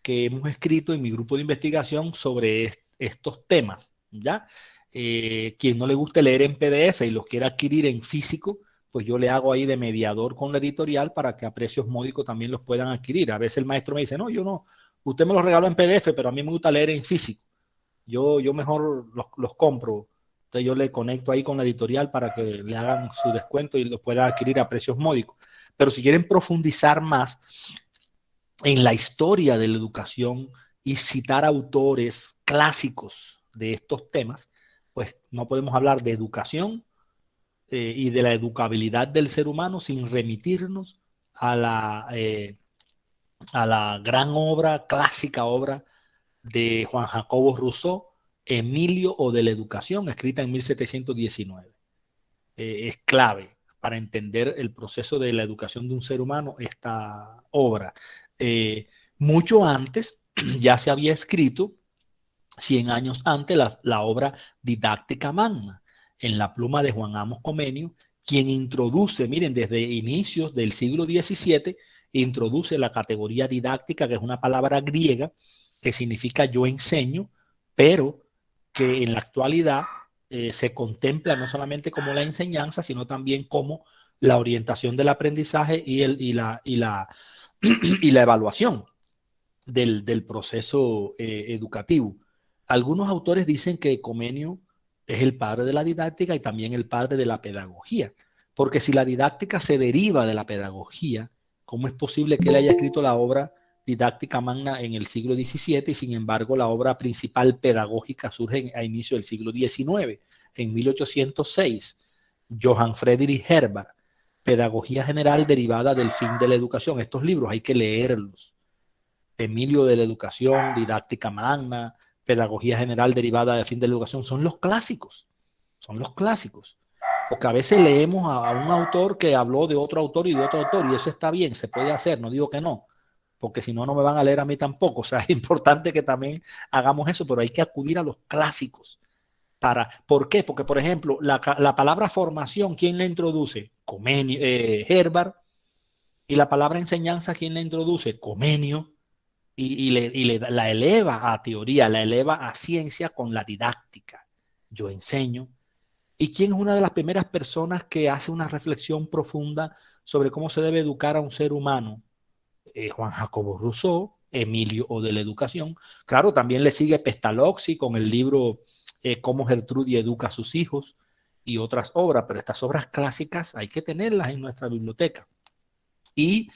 que hemos escrito en mi grupo de investigación sobre estos temas, ¿ya? Quien no le guste leer en PDF y los quiera adquirir en físico, pues yo le hago ahí de mediador con la editorial para que a precios módicos también los puedan adquirir. A veces el maestro me dice, no, yo no, usted me los regaló en PDF, pero a mí me gusta leer en físico. Yo mejor los compro. Entonces yo le conecto ahí con la editorial para que le hagan su descuento y los pueda adquirir a precios módicos. Pero si quieren profundizar más en la historia de la educación y citar autores clásicos de estos temas, pues no podemos hablar de educación y de la educabilidad del ser humano sin remitirnos a la gran obra, clásica obra de Juan Jacobo Rousseau, Emilio o de la Educación, escrita en 1719. Es clave para entender el proceso de la educación de un ser humano esta obra. Mucho antes ya se había escrito, 100 años antes, la obra Didáctica Magna, en la pluma de Juan Amos Comenio, quien introduce, miren, desde inicios del siglo XVII, introduce la categoría didáctica, que es una palabra griega que significa yo enseño, pero que en la actualidad se contempla no solamente como la enseñanza, sino también como la orientación del aprendizaje y la evaluación del proceso educativo. Algunos autores dicen que Comenio es el padre de la didáctica y también el padre de la pedagogía, porque si la didáctica se deriva de la pedagogía, ¿cómo es posible que él haya escrito la obra didáctica magna en el siglo XVII y sin embargo la obra principal pedagógica surge a inicio del siglo XIX, en 1806? Johann Friedrich Herbart, Pedagogía General derivada del fin de la educación. Estos libros hay que leerlos. Emilio de la Educación, Didáctica Magna, Pedagogía General derivada del fin de la educación, son los clásicos, son los clásicos. Porque a veces leemos a un autor que habló de otro autor y de otro autor, y eso está bien, se puede hacer, no digo que no, porque si no, no me van a leer a mí tampoco. O sea, es importante que también hagamos eso, pero hay que acudir a los clásicos. ¿Por qué? Porque, por ejemplo, la palabra formación, ¿quién la introduce? Comenio, Herbart. Y la palabra enseñanza, ¿quién la introduce? Comenio. La eleva a teoría, la eleva a ciencia con la didáctica. Yo enseño. ¿Y quién es una de las primeras personas que hace una reflexión profunda sobre cómo se debe educar a un ser humano? Juan Jacobo Rousseau, Emilio o de la Educación. Claro, también le sigue Pestalozzi con el libro Cómo Gertrudis educa a sus hijos y otras obras, pero estas obras clásicas hay que tenerlas en nuestra biblioteca. Y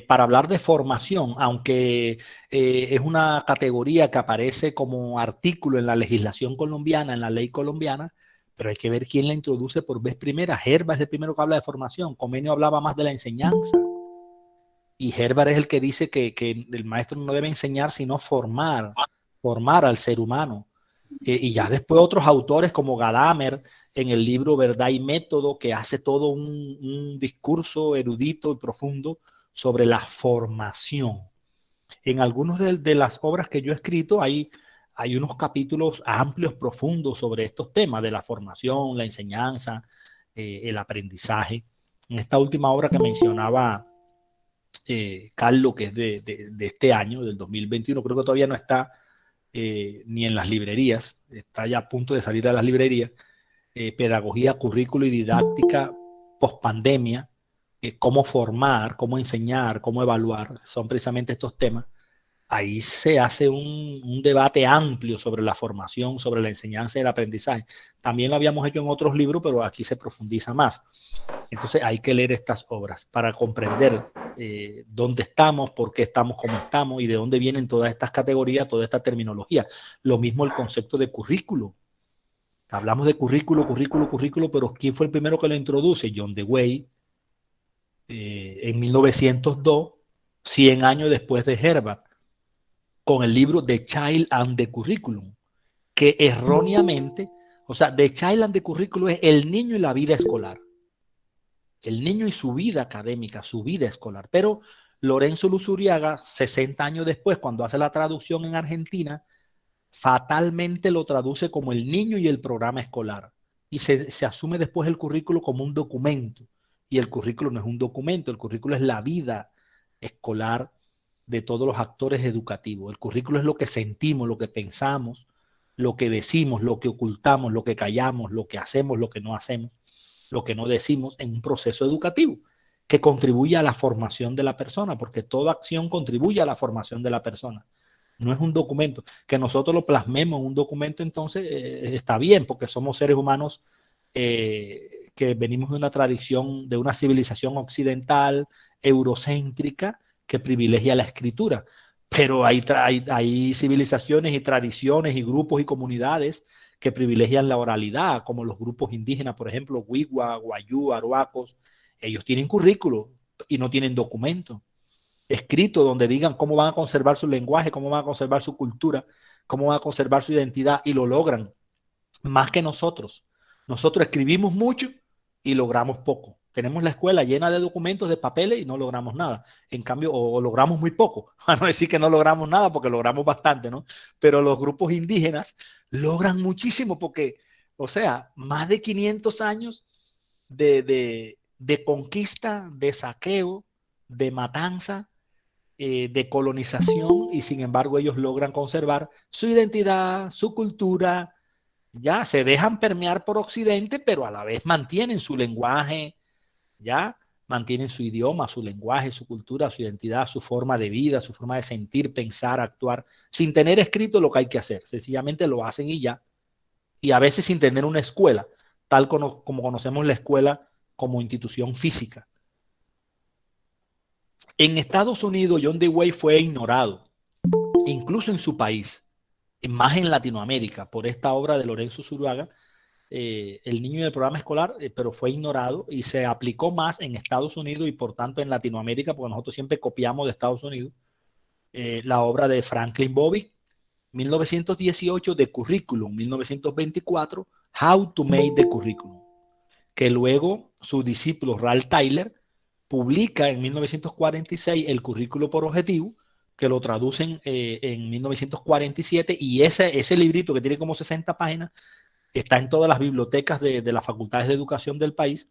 para hablar de formación, aunque es una categoría que aparece como artículo en la legislación colombiana, en la ley colombiana, pero hay que ver quién la introduce por vez primera. Herbart es el primero que habla de formación. Comenio hablaba más de la enseñanza. Y Herbart es el que dice que el maestro no debe enseñar, sino formar al ser humano. Y ya después otros autores como Gadamer, en el libro Verdad y Método, que hace todo un discurso erudito y profundo sobre la formación. En algunas de las obras que yo he escrito hay unos capítulos amplios, profundos sobre estos temas de la formación, la enseñanza, el aprendizaje. En esta última obra que mencionaba Carlos, que es de este año, del 2021, creo que todavía no está ni en las librerías, está ya a punto de salir a las librerías, pedagogía, currículo y didáctica post-pandemia, cómo formar, cómo enseñar, cómo evaluar, son precisamente estos temas. Ahí se hace un debate amplio sobre la formación, sobre la enseñanza y el aprendizaje. También lo habíamos hecho en otros libros, pero aquí se profundiza más. Entonces hay que leer estas obras para comprender dónde estamos, por qué estamos como estamos y de dónde vienen todas estas categorías, toda esta terminología. Lo mismo el concepto de currículo. Hablamos de currículo, pero ¿quién fue el primero que lo introduce? John Dewey, en 1902, 100 años después de Herbart, con el libro The Child and the Curriculum, que erróneamente, o sea, The Child and the Curriculum es el niño y la vida escolar. El niño y su vida académica, su vida escolar. Pero Lorenzo Luzuriaga, 60 años después, cuando hace la traducción en Argentina, fatalmente lo traduce como el niño y el programa escolar. Y se asume después el currículo como un documento. Y el currículo no es un documento, el currículo es la vida escolar de todos los actores educativos. El currículo es lo que sentimos, lo que pensamos, lo que decimos, lo que ocultamos, lo que callamos, lo que hacemos, lo que no hacemos, lo que no decimos en un proceso educativo que contribuye a la formación de la persona, porque toda acción contribuye a la formación de la persona. No es un documento. Que nosotros lo plasmemos en un documento, entonces está bien, porque somos seres humanos que venimos de una tradición, de una civilización occidental, eurocéntrica, que privilegia la escritura. Pero hay civilizaciones y tradiciones y grupos y comunidades que privilegian la oralidad, como los grupos indígenas, por ejemplo, Wigwa, Guayú, Aruacos. Ellos tienen currículo y no tienen documento escrito donde digan cómo van a conservar su lenguaje, cómo van a conservar su cultura, cómo van a conservar su identidad, y lo logran más que nosotros. Nosotros escribimos mucho y logramos poco. Tenemos la escuela llena de documentos, de papeles y no logramos nada. En cambio, o logramos muy poco. A no decir que no logramos nada porque logramos bastante, ¿no? Pero los grupos indígenas logran muchísimo porque, o sea, más de 500 años de conquista, de saqueo, de matanza, de colonización, y sin embargo ellos logran conservar su identidad, su cultura, ya se dejan permear por Occidente, pero a la vez mantienen su lenguaje, ya mantienen su idioma, su lenguaje, su cultura, su identidad, su forma de vida, su forma de sentir, pensar, actuar, sin tener escrito lo que hay que hacer. Sencillamente lo hacen y ya. Y a veces sin tener una escuela, tal como conocemos la escuela como institución física. En Estados Unidos, John Dewey fue ignorado, incluso en su país, más en Latinoamérica, por esta obra de Lorenzo Zuluaga, el niño del programa escolar, pero fue ignorado y se aplicó más en Estados Unidos y por tanto en Latinoamérica, porque nosotros siempre copiamos de Estados Unidos, la obra de Franklin Bobby, 1918, de Curriculum, 1924, How to Make the Curriculum, que luego su discípulo Ralph Tyler publica en 1946 el currículo por objetivo, que lo traducen en 1947, y ese librito que tiene como 60 páginas está en todas las bibliotecas de las facultades de educación del país,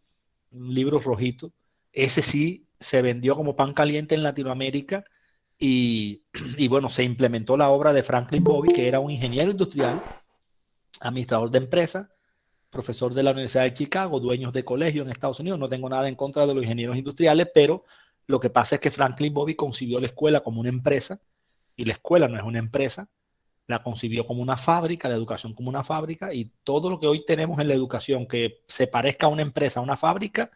un libro rojito. Ese sí se vendió como pan caliente en Latinoamérica y, y bueno, se implementó la obra de Franklin Bobby, que era un ingeniero industrial, administrador de empresas, profesor de la Universidad de Chicago, dueños de colegio en Estados Unidos. No tengo nada en contra de los ingenieros industriales, pero lo que pasa es que Franklin Bobby concibió la escuela como una empresa y la escuela no es una empresa. La concibió como una fábrica, la educación como una fábrica, y todo lo que hoy tenemos en la educación que se parezca a una empresa, a una fábrica,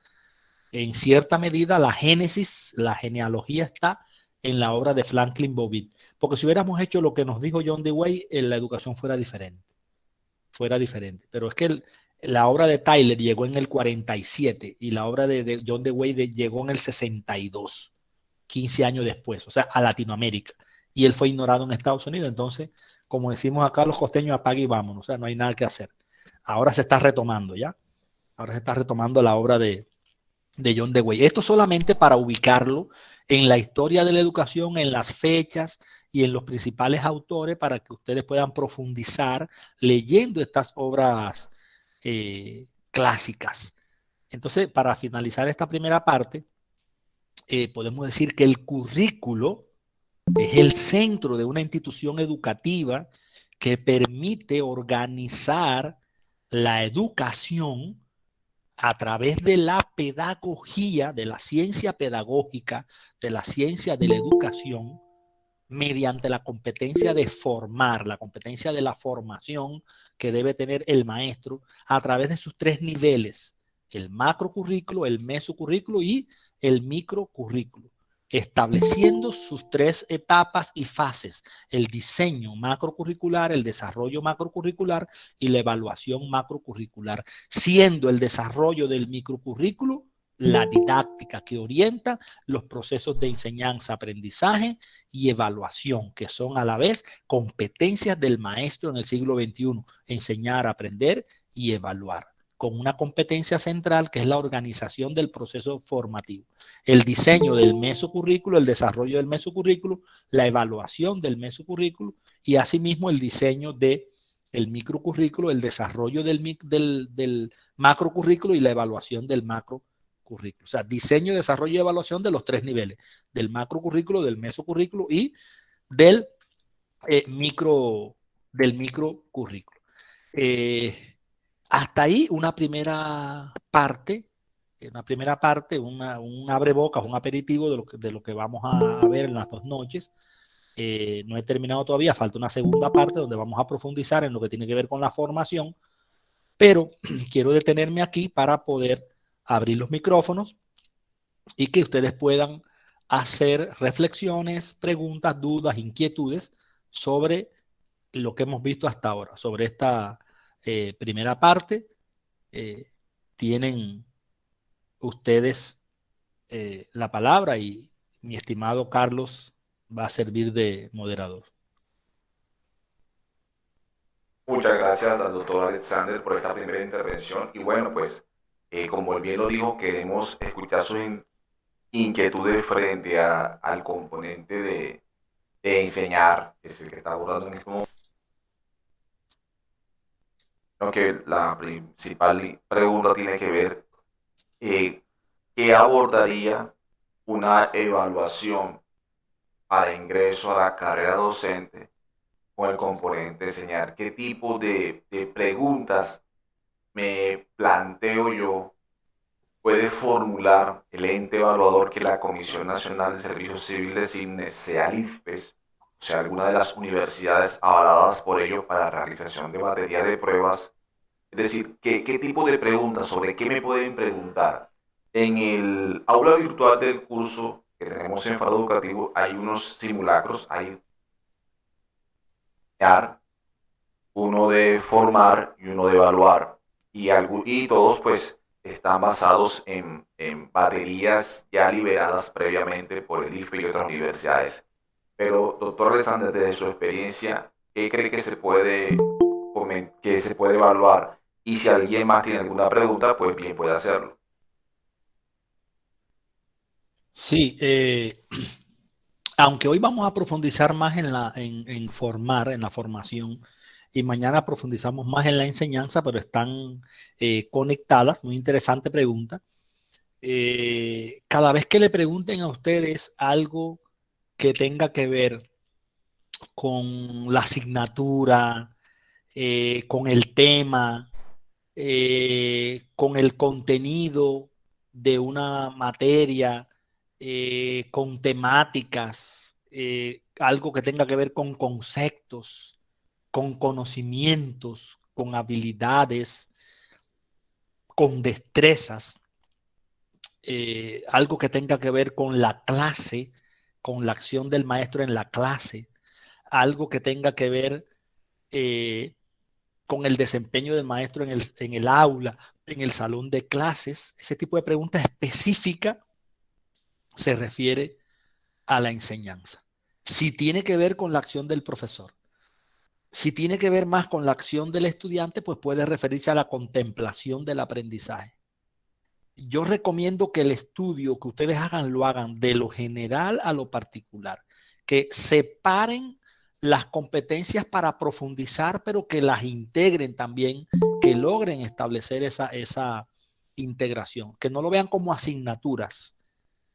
en cierta medida la génesis, la genealogía está en la obra de Franklin Bobbitt. Porque si hubiéramos hecho lo que nos dijo John Dewey, la educación fuera diferente. Fuera diferente. Pero es que la obra de Tyler llegó en el 47 y la obra de John Dewey llegó en el 62, 15 años después, o sea, a Latinoamérica. Y él fue ignorado en Estados Unidos. Entonces, como decimos acá los costeños, apague y vámonos. O sea, no hay nada que hacer. Ahora se está retomando, ¿ya? Ahora se está retomando la obra de John Dewey. Esto solamente para ubicarlo en la historia de la educación, en las fechas y en los principales autores para que ustedes puedan profundizar leyendo estas obras clásicas. Entonces, para finalizar esta primera parte, podemos decir que el currículo es el centro de una institución educativa que permite organizar la educación a través de la pedagogía, de la ciencia pedagógica, de la ciencia de la educación, mediante la competencia de formar, la competencia de la formación que debe tener el maestro a través de sus tres niveles, el macrocurrículo, el mesocurrículo y el microcurrículo, estableciendo sus tres etapas y fases, el diseño macrocurricular, el desarrollo macrocurricular y la evaluación macrocurricular, siendo el desarrollo del microcurrículo la didáctica que orienta los procesos de enseñanza, aprendizaje y evaluación, que son a la vez competencias del maestro en el siglo XXI, enseñar, aprender y evaluar, con una competencia central que es la organización del proceso formativo, el diseño del mesocurrículo, el desarrollo del mesocurrículo, la evaluación del mesocurrículo y asimismo el diseño de el microcurrículo, el desarrollo del macrocurrículo y la evaluación del macrocurrículo. O sea, diseño, desarrollo y evaluación de los tres niveles, del macrocurrículo, del mesocurrículo y del micro del microcurrículo. Hasta ahí una primera parte, un abrebocas, un aperitivo de lo que vamos a ver en las 2 noches. No he terminado todavía, falta una segunda parte donde vamos a profundizar en lo que tiene que ver con la formación, pero quiero detenerme aquí para poder abrir los micrófonos y que ustedes puedan hacer reflexiones, preguntas, dudas, inquietudes sobre lo que hemos visto hasta ahora, sobre esta primera parte. Eh, Tienen ustedes la palabra y mi estimado Carlos va a servir de moderador. Muchas gracias al doctor Alexander por esta primera intervención. Y bueno, pues, como él bien lo dijo, queremos escuchar sus inquietudes frente al componente de enseñar, que es el que está abordando en este momento. Que la principal pregunta tiene que ver, ¿qué abordaría una evaluación para ingreso a la carrera docente con el componente de enseñar? ¿Qué tipo de preguntas me planteo yo? Puede formular el ente evaluador que la Comisión Nacional de Servicios Civiles designe, sea el IFPES, o sea, alguna de las universidades avaladas por ello para la realización de baterías de pruebas. Es decir, ¿qué tipo de preguntas, sobre qué me pueden preguntar? En el aula virtual del curso que tenemos en Faro Educativo hay unos simulacros, hay uno de formar y uno de evaluar. Y todos pues están basados en baterías ya liberadas previamente por el IFE y otras universidades. Pero, doctor Alexander, desde su experiencia, ¿qué cree que se puede evaluar? Y si alguien más tiene alguna pregunta, pues bien puede hacerlo. Sí, aunque hoy vamos a profundizar más en formar, en la formación, y mañana profundizamos más en la enseñanza, pero están conectadas. Muy interesante pregunta. Cada vez que le pregunten a ustedes algo que tenga que ver con la asignatura, con el tema, con el contenido de una materia, con temáticas, algo que tenga que ver con conceptos, con conocimientos, con habilidades, con destrezas, algo que tenga que ver con la clase, con la acción del maestro en la clase, algo que tenga que ver eh, con el desempeño del maestro en el aula, en el salón de clases. Ese tipo de preguntas específicas se refiere a la enseñanza. Si tiene que ver con la acción del profesor, si tiene que ver más con la acción del estudiante, pues puede referirse a la contemplación del aprendizaje. Yo recomiendo que el estudio que ustedes hagan lo hagan de lo general a lo particular, que separen las competencias para profundizar, pero que las integren también, que logren establecer esa integración, que no lo vean como asignaturas,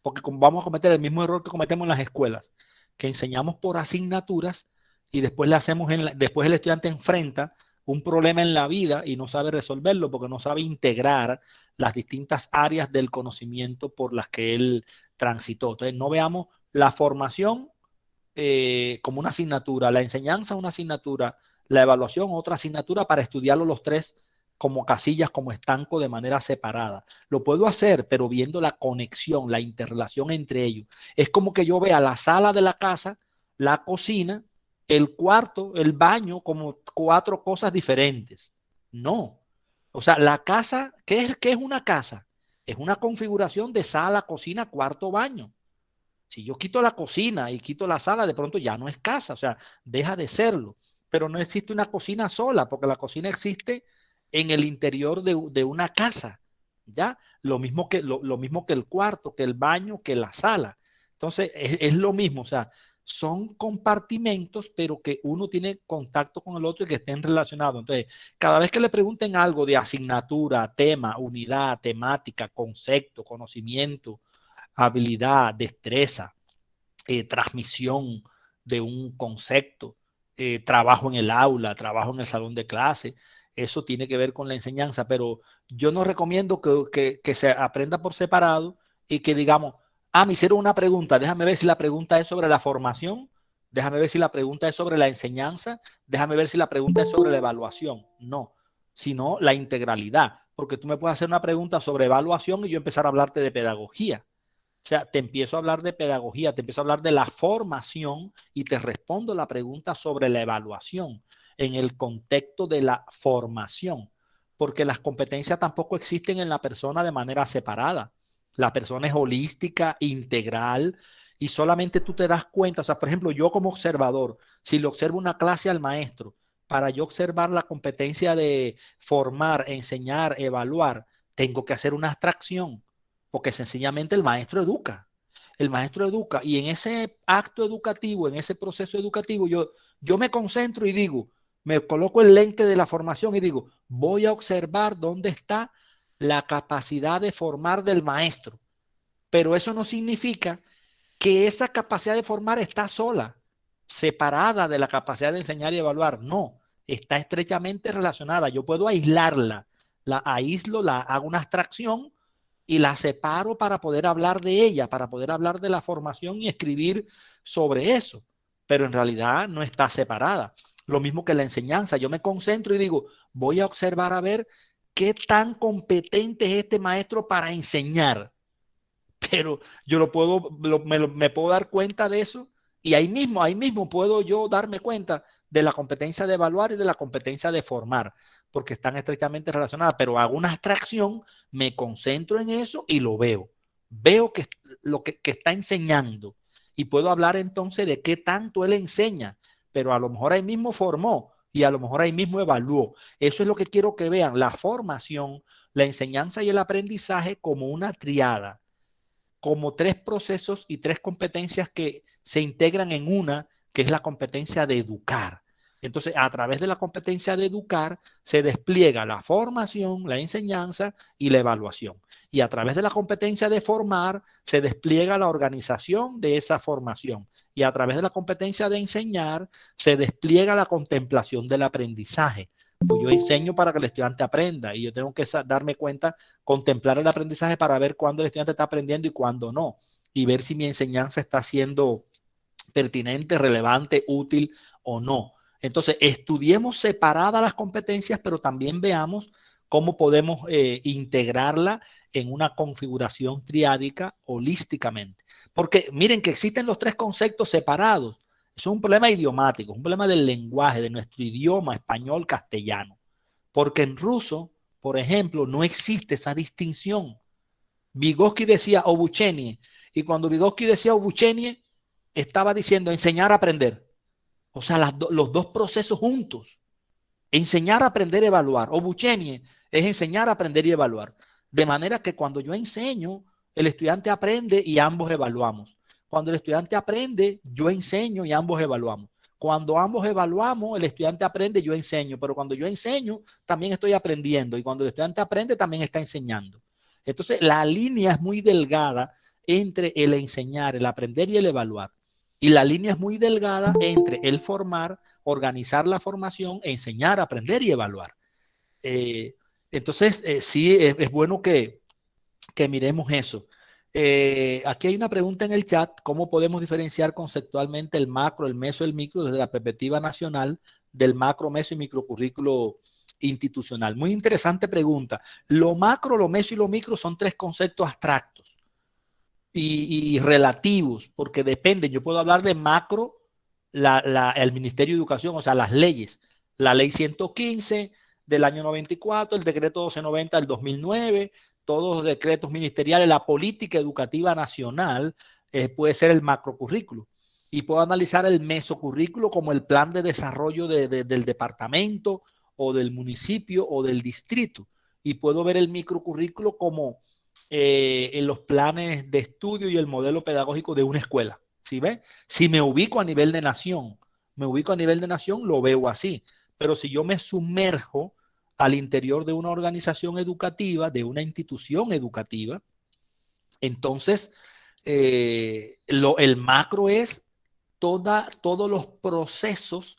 porque vamos a cometer el mismo error que cometemos en las escuelas, que enseñamos por asignaturas y después le hacemos después el estudiante enfrenta un problema en la vida y no sabe resolverlo porque no sabe integrar las distintas áreas del conocimiento por las que él transitó. Entonces, no veamos la formación como una asignatura, la enseñanza una asignatura, la evaluación otra asignatura para estudiarlo los tres como casillas, como estanco de manera separada. Lo puedo hacer, pero viendo la conexión, la interrelación entre ellos. Es como que yo vea la sala de la casa, la cocina, el cuarto, el baño, como cuatro cosas diferentes. No. O sea, la casa, qué es una casa? Es una configuración de sala, cocina, cuarto, baño. Si yo quito la cocina y quito la sala, de pronto ya no es casa, o sea, deja de serlo. Pero no existe una cocina sola, porque la cocina existe en el interior de una casa, ¿ya? Lo mismo que el cuarto, que el baño, que la sala. Entonces, es lo mismo, o sea, son compartimentos, pero que uno tiene contacto con el otro y que estén relacionados. Entonces, cada vez que le pregunten algo de asignatura, tema, unidad, temática, concepto, conocimiento, habilidad, destreza, transmisión de un concepto, trabajo en el aula, trabajo en el salón de clase. Eso tiene que ver con la enseñanza, pero yo no recomiendo que se aprenda por separado y que digamos, me hicieron una pregunta, déjame ver si la pregunta es sobre la formación, déjame ver si la pregunta es sobre la enseñanza, déjame ver si la pregunta es sobre la evaluación. No, sino la integralidad, porque tú me puedes hacer una pregunta sobre evaluación y yo empezar a hablarte de pedagogía. O sea, te empiezo a hablar de pedagogía, te empiezo a hablar de la formación y te respondo la pregunta sobre la evaluación en el contexto de la formación, porque las competencias tampoco existen en la persona de manera separada. La persona es holística, integral, y solamente tú te das cuenta, o sea, por ejemplo, yo como observador, si le observo una clase al maestro, para yo observar la competencia de formar, enseñar, evaluar, tengo que hacer una abstracción porque sencillamente el maestro educa. El maestro educa y en ese acto educativo, en ese proceso educativo, yo me concentro y digo, me coloco el lente de la formación y digo, voy a observar dónde está la capacidad de formar del maestro. pero eso no significa que esa capacidad de formar está sola, separada de la capacidad de enseñar y evaluar. No, está estrechamente relacionada. Yo puedo aislarla, la aíslo, la hago una abstracción y la separo para poder hablar de ella, para poder hablar de la formación y escribir sobre eso. Pero en realidad no está separada. Lo mismo que la enseñanza. Yo me concentro y digo, voy a observar a ver qué tan competente es este maestro para enseñar. Pero yo me puedo dar cuenta de eso y ahí mismo puedo yo darme cuenta de la competencia de evaluar y de la competencia de formar, porque están estrechamente relacionadas, pero hago una abstracción, me concentro en eso y lo veo. Veo que lo que está enseñando y puedo hablar entonces de qué tanto él enseña, pero a lo mejor ahí mismo formó y a lo mejor ahí mismo evaluó. Eso es lo que quiero que vean, la formación, la enseñanza y el aprendizaje como una triada, como tres procesos y tres competencias que se integran en una, que es la competencia de educar. Entonces, a través de la competencia de educar, se despliega la formación, la enseñanza y la evaluación. Y a través de la competencia de formar, se despliega la organización de esa formación. Y a través de la competencia de enseñar, se despliega la contemplación del aprendizaje. Pues yo enseño para que el estudiante aprenda y yo tengo que darme cuenta, contemplar el aprendizaje para ver cuándo el estudiante está aprendiendo y cuándo no, y ver si mi enseñanza está siendo pertinente, relevante, útil o no. Entonces, estudiemos separadas las competencias, pero también veamos cómo podemos integrarla en una configuración triádica holísticamente. Porque miren que existen los tres conceptos separados. Es un problema idiomático, un problema del lenguaje, de nuestro idioma español castellano. Porque en ruso, por ejemplo, no existe esa distinción. Vygotsky decía obuchenie, y cuando Vygotsky decía obuchenie, estaba diciendo enseñar a aprender. O sea, los dos procesos juntos. Enseñar a aprender y evaluar. Obuchenie es enseñar a aprender y evaluar. De manera que cuando yo enseño, el estudiante aprende y ambos evaluamos. Cuando el estudiante aprende, yo enseño y ambos evaluamos. Cuando ambos evaluamos, el estudiante aprende, yo enseño. Pero cuando yo enseño, también estoy aprendiendo. Y cuando el estudiante aprende, también está enseñando. Entonces, la línea es muy delgada entre el enseñar, el aprender y el evaluar. Y la línea es muy delgada entre el formar, organizar la formación, enseñar, aprender y evaluar. Entonces, sí, es bueno que miremos eso. Aquí hay una pregunta en el chat: ¿cómo podemos diferenciar conceptualmente el macro, el meso, el micro desde la perspectiva nacional del macro, meso y microcurrículo institucional? Muy interesante pregunta. Lo macro, lo meso y lo micro son tres conceptos abstractos y relativos, porque dependen. Yo puedo hablar de macro, el Ministerio de Educación, o sea, las leyes. La ley 115 del año 94, el decreto 1290 del 2009, todos los decretos ministeriales, la política educativa nacional puede ser el macrocurrículo. Y puedo analizar el mesocurrículo como el plan de desarrollo del departamento o del municipio o del distrito. Y puedo ver el microcurrículo como en los planes de estudio y el modelo pedagógico de una escuela. ¿Sí ve? Si me ubico a nivel de nación, lo veo así. Pero si yo me sumerjo al interior de una organización educativa, de una institución educativa, entonces el macro es todos los procesos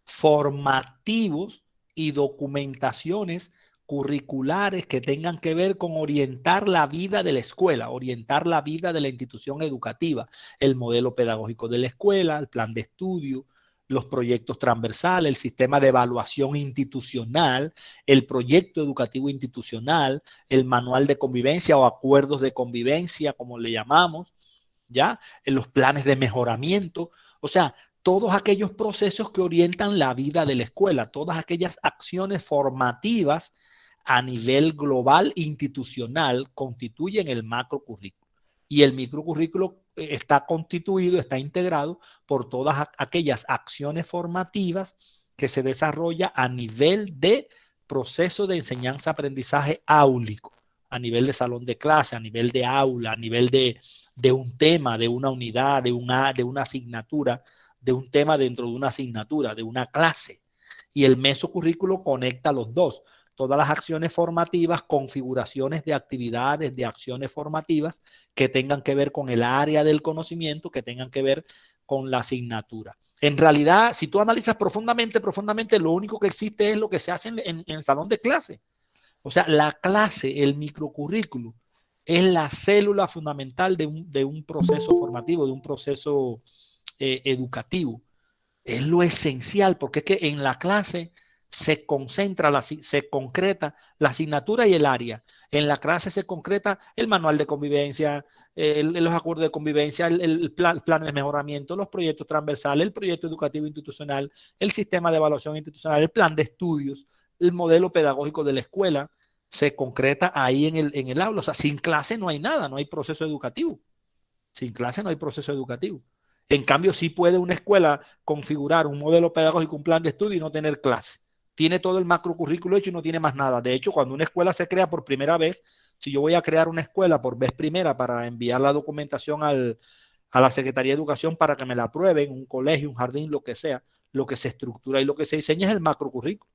formativos y documentaciones curriculares que tengan que ver con orientar la vida de la escuela, orientar la vida de la institución educativa, el modelo pedagógico de la escuela, el plan de estudio, los proyectos transversales, el sistema de evaluación institucional, el proyecto educativo institucional, el manual de convivencia o acuerdos de convivencia, como le llamamos, ¿ya? En los planes de mejoramiento. O sea, todos aquellos procesos que orientan la vida de la escuela, todas aquellas acciones formativas a nivel global institucional constituyen el macrocurrículo. Y el microcurrículo está constituido, está integrado por todas aquellas acciones formativas que se desarrolla a nivel de proceso de enseñanza-aprendizaje áulico, a nivel de salón de clase, a nivel de aula, a nivel de un tema, de una unidad, de una asignatura, de un tema dentro de una asignatura, de una clase. Y el mesocurrículo conecta los dos. todas las acciones formativas, configuraciones de actividades, de acciones formativas que tengan que ver con el área del conocimiento, que tengan que ver con la asignatura. En realidad, si tú analizas profundamente, lo único que existe es lo que se hace en el salón de clase. O sea, la clase, el microcurrículo, es la célula fundamental de un proceso formativo, de un proceso educativo. Es lo esencial, porque es que en la clase se concentra, se concreta la asignatura y el área. En la clase se concreta el manual de convivencia, los acuerdos de convivencia, el plan de mejoramiento, los proyectos transversales, el proyecto educativo institucional, el sistema de evaluación institucional, el plan de estudios, el modelo pedagógico de la escuela, se concreta ahí en el aula. O sea, sin clase no hay nada, no hay proceso educativo. Sin clase no hay proceso educativo. En cambio, sí puede una escuela configurar un modelo pedagógico, un plan de estudio y no tener clase. Tiene todo el macrocurrículo hecho y no tiene más nada. De hecho, cuando una escuela se crea por primera vez, si yo voy a crear una escuela por vez primera para enviar la documentación a la Secretaría de Educación para que me la aprueben, un colegio, un jardín, lo que sea, lo que se estructura y lo que se diseña es el macrocurrículo.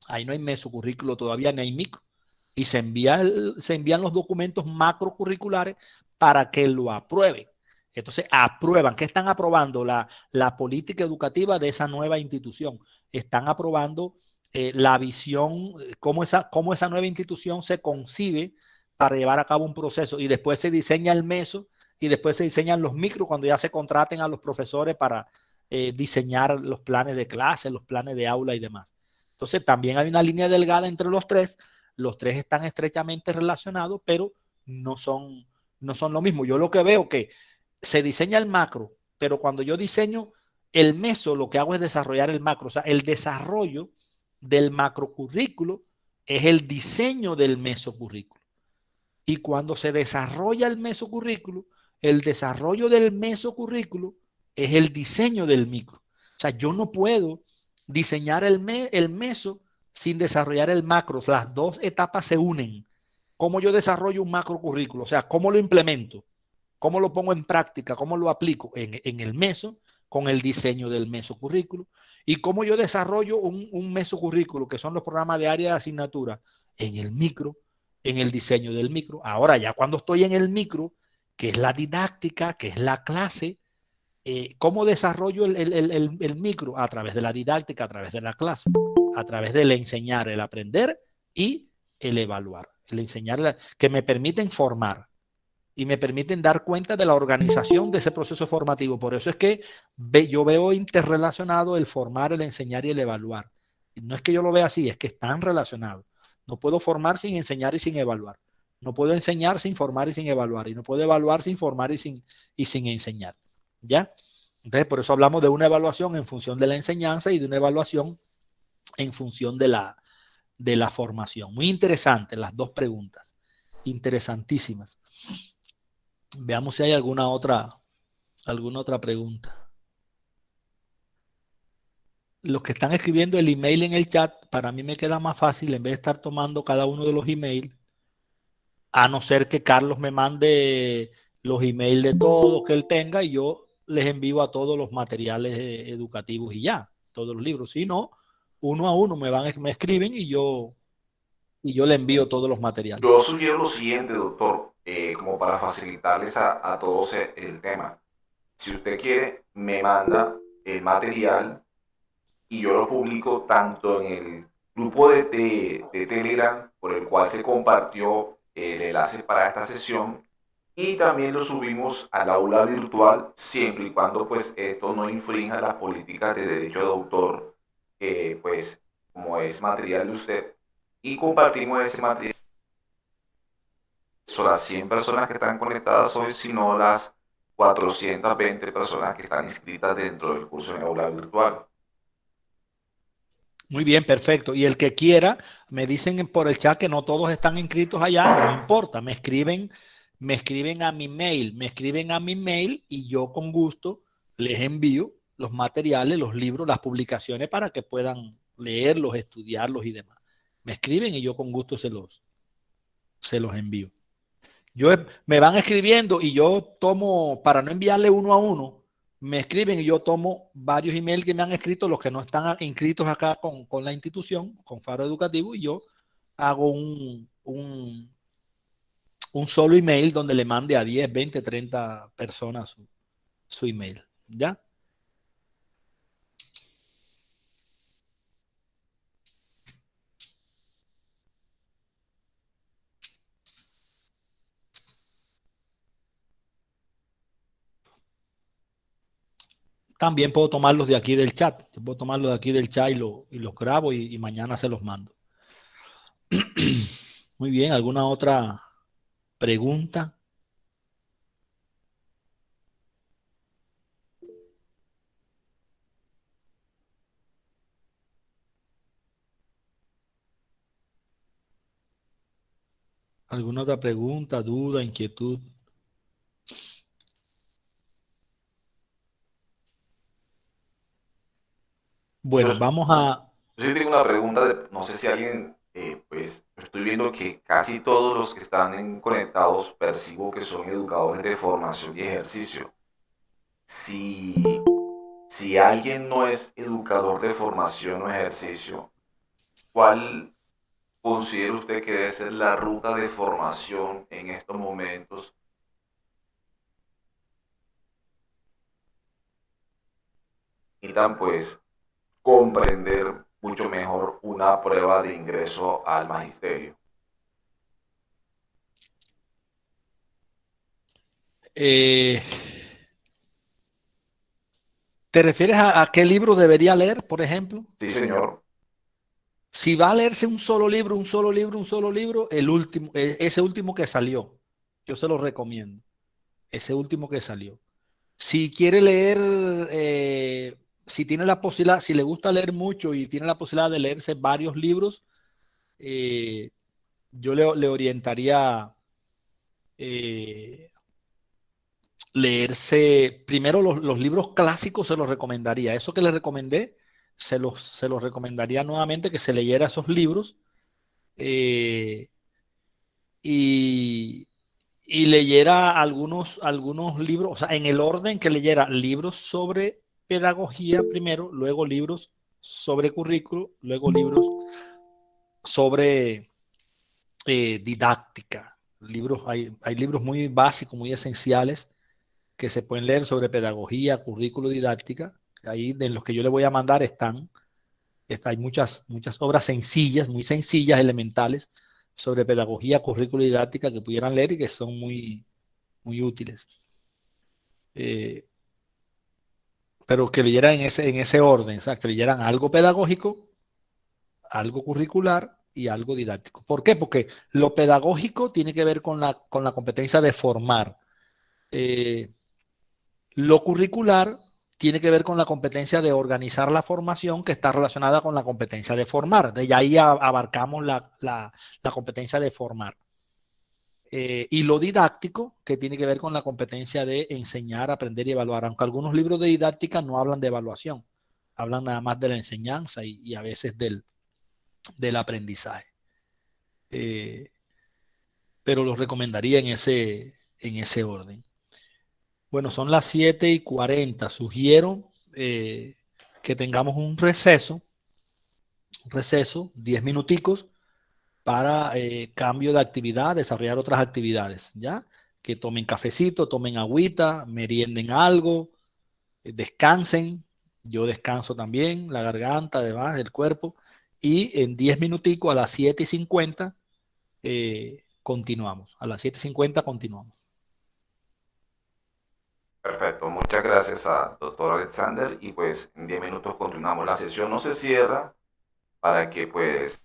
Ahí no hay mesocurrículo todavía, ni hay micro. Y se envían los documentos macrocurriculares para que lo aprueben. Entonces, aprueban. ¿Qué están aprobando? La política educativa de esa nueva institución. Están aprobando la visión, cómo esa nueva institución se concibe para llevar a cabo un proceso. Y después se diseña el meso y después se diseñan los micros cuando ya se contraten a los profesores para diseñar los planes de clase, los planes de aula y demás. Entonces, también hay una línea delgada entre los tres. Los tres están estrechamente relacionados, pero no son lo mismo. Yo lo que veo que se diseña el macro, pero cuando yo diseño el meso, lo que hago es desarrollar el macro. O sea, el desarrollo del macrocurrículo es el diseño del mesocurrículo. Y cuando se desarrolla el mesocurrículo, el desarrollo del mesocurrículo es el diseño del micro. O sea, yo no puedo diseñar el meso sin desarrollar el macro. Las dos etapas se unen. ¿Cómo yo desarrollo un macrocurrículo? O sea, ¿cómo lo implemento? ¿Cómo lo pongo en práctica? ¿Cómo lo aplico? En el meso, con el diseño del mesocurrículo. ¿Y cómo yo desarrollo un mesocurrículo, que son los programas de área de asignatura? En el micro, en el diseño del micro. Ahora ya cuando estoy en el micro, que es la didáctica, que es la clase, ¿cómo desarrollo el micro? A través de la didáctica, a través de la clase, a través del enseñar, el aprender y el evaluar. El enseñar que me permiten formar y me permiten dar cuenta de la organización de ese proceso formativo. Por eso es que yo veo interrelacionado el formar, el enseñar y el evaluar. Y no es que yo lo vea así, es que están relacionados. No puedo formar sin enseñar y sin evaluar. No puedo enseñar sin formar y sin evaluar. Y no puedo evaluar sin formar y sin enseñar. ¿Ya? Entonces, por eso hablamos de una evaluación en función de la enseñanza y de una evaluación en función de la formación. Muy interesantes las dos preguntas. Interesantísimas. Veamos si hay alguna otra pregunta. Los que están escribiendo el email en el chat, para mí me queda más fácil en vez de estar tomando cada uno de los emails, a no ser que Carlos me mande los emails de todos que él tenga y yo les envío a todos los materiales educativos y ya, todos los libros. Si no, uno a uno me escriben y yo le envío todos los materiales. Yo sugiero lo siguiente, doctor, como para facilitarles a todos el tema. Si usted quiere, me manda el material y yo lo publico tanto en el grupo de Telegram por el cual se compartió el enlace para esta sesión y también lo subimos al aula virtual siempre y cuando pues esto no infrinja las políticas de derecho de autor, pues como es material de usted, y compartimos ese material. Son las 100 personas que están conectadas hoy, sino las 420 personas que están inscritas dentro del curso en aula virtual. Muy bien, perfecto. Y el que quiera, me dicen por el chat que no todos están inscritos allá, no importa, me escriben a mi mail y yo con gusto les envío los materiales, los libros, las publicaciones para que puedan leerlos, estudiarlos y demás. Me escriben y yo con gusto se los envío. Me van escribiendo y yo tomo, para no enviarle uno a uno, me escriben y yo tomo varios emails que me han escrito, los que no están inscritos acá con la institución, con Faro Educativo, y yo hago un solo email donde le mande a 10, 20, 30 personas su email. ¿Ya? También puedo tomarlos de aquí del chat. Yo puedo tomarlos de aquí del chat y los grabo y mañana se los mando. Muy bien, ¿alguna otra pregunta? ¿Alguna otra pregunta, duda, inquietud? Yo, Bueno, vamos a... yo sí tengo una pregunta, no sé si alguien, pues estoy viendo que casi todos los que están conectados percibo que son educadores de formación y ejercicio. Si, si alguien no es educador de formación o ejercicio, ¿cuál considera usted que debe ser la ruta de formación en estos momentos? Y tan pues comprender mucho mejor una prueba de ingreso al magisterio. eh, ¿te refieres a qué libro debería leer, por ejemplo? Sí, señor. Si va a leerse un solo libro, un solo libro, un solo libro, el último, ese último que salió, yo se lo recomiendo, ese último que salió. Si quiere leer, si tiene la posibilidad, si le gusta leer mucho y tiene la posibilidad de leerse varios libros, eh, yo le orientaría eh, leerse primero los libros clásicos, se los recomendaría. Eso que le recomendé, se los recomendaría nuevamente que se leyera esos libros. eh, y, y leyera algunos libros, o sea, en el orden que leyera libros sobre pedagogía primero, luego libros sobre currículo, luego libros sobre didáctica. Hay libros muy básicos, muy esenciales que se pueden leer sobre pedagogía, currículo, didáctica. Ahí de los que yo le voy a mandar hay muchas obras sencillas, muy sencillas, elementales, sobre pedagogía, currículo y didáctica que pudieran leer y que son muy útiles. Eh, pero que leyeran en ese orden, o sea, que leyeran algo pedagógico, algo curricular y algo didáctico. ¿Por qué? Porque lo pedagógico tiene que ver con la competencia de formar. Eh, lo curricular tiene que ver con la competencia de organizar la formación que está relacionada con la competencia de formar. Y ahí abarcamos la competencia de formar. Y lo didáctico, que tiene que ver con la competencia de enseñar, aprender y evaluar, aunque algunos libros de didáctica no hablan de evaluación, hablan nada más de la enseñanza y a veces del aprendizaje. Eh, pero los recomendaría en ese orden. Bueno, son las 7:40. Sugiero que tengamos un receso, 10 minuticos, para cambio de actividad, desarrollar otras actividades, ¿ya? Que tomen cafecito, tomen agüita, merienden algo, descansen. Yo descanso también, la garganta, además, el cuerpo. Y en 10 minuticos, a las 7:50, continuamos. A las 7:50 continuamos. Perfecto, muchas gracias a doctor Alexander y pues en 10 minutos continuamos. La sesión no se cierra para que pues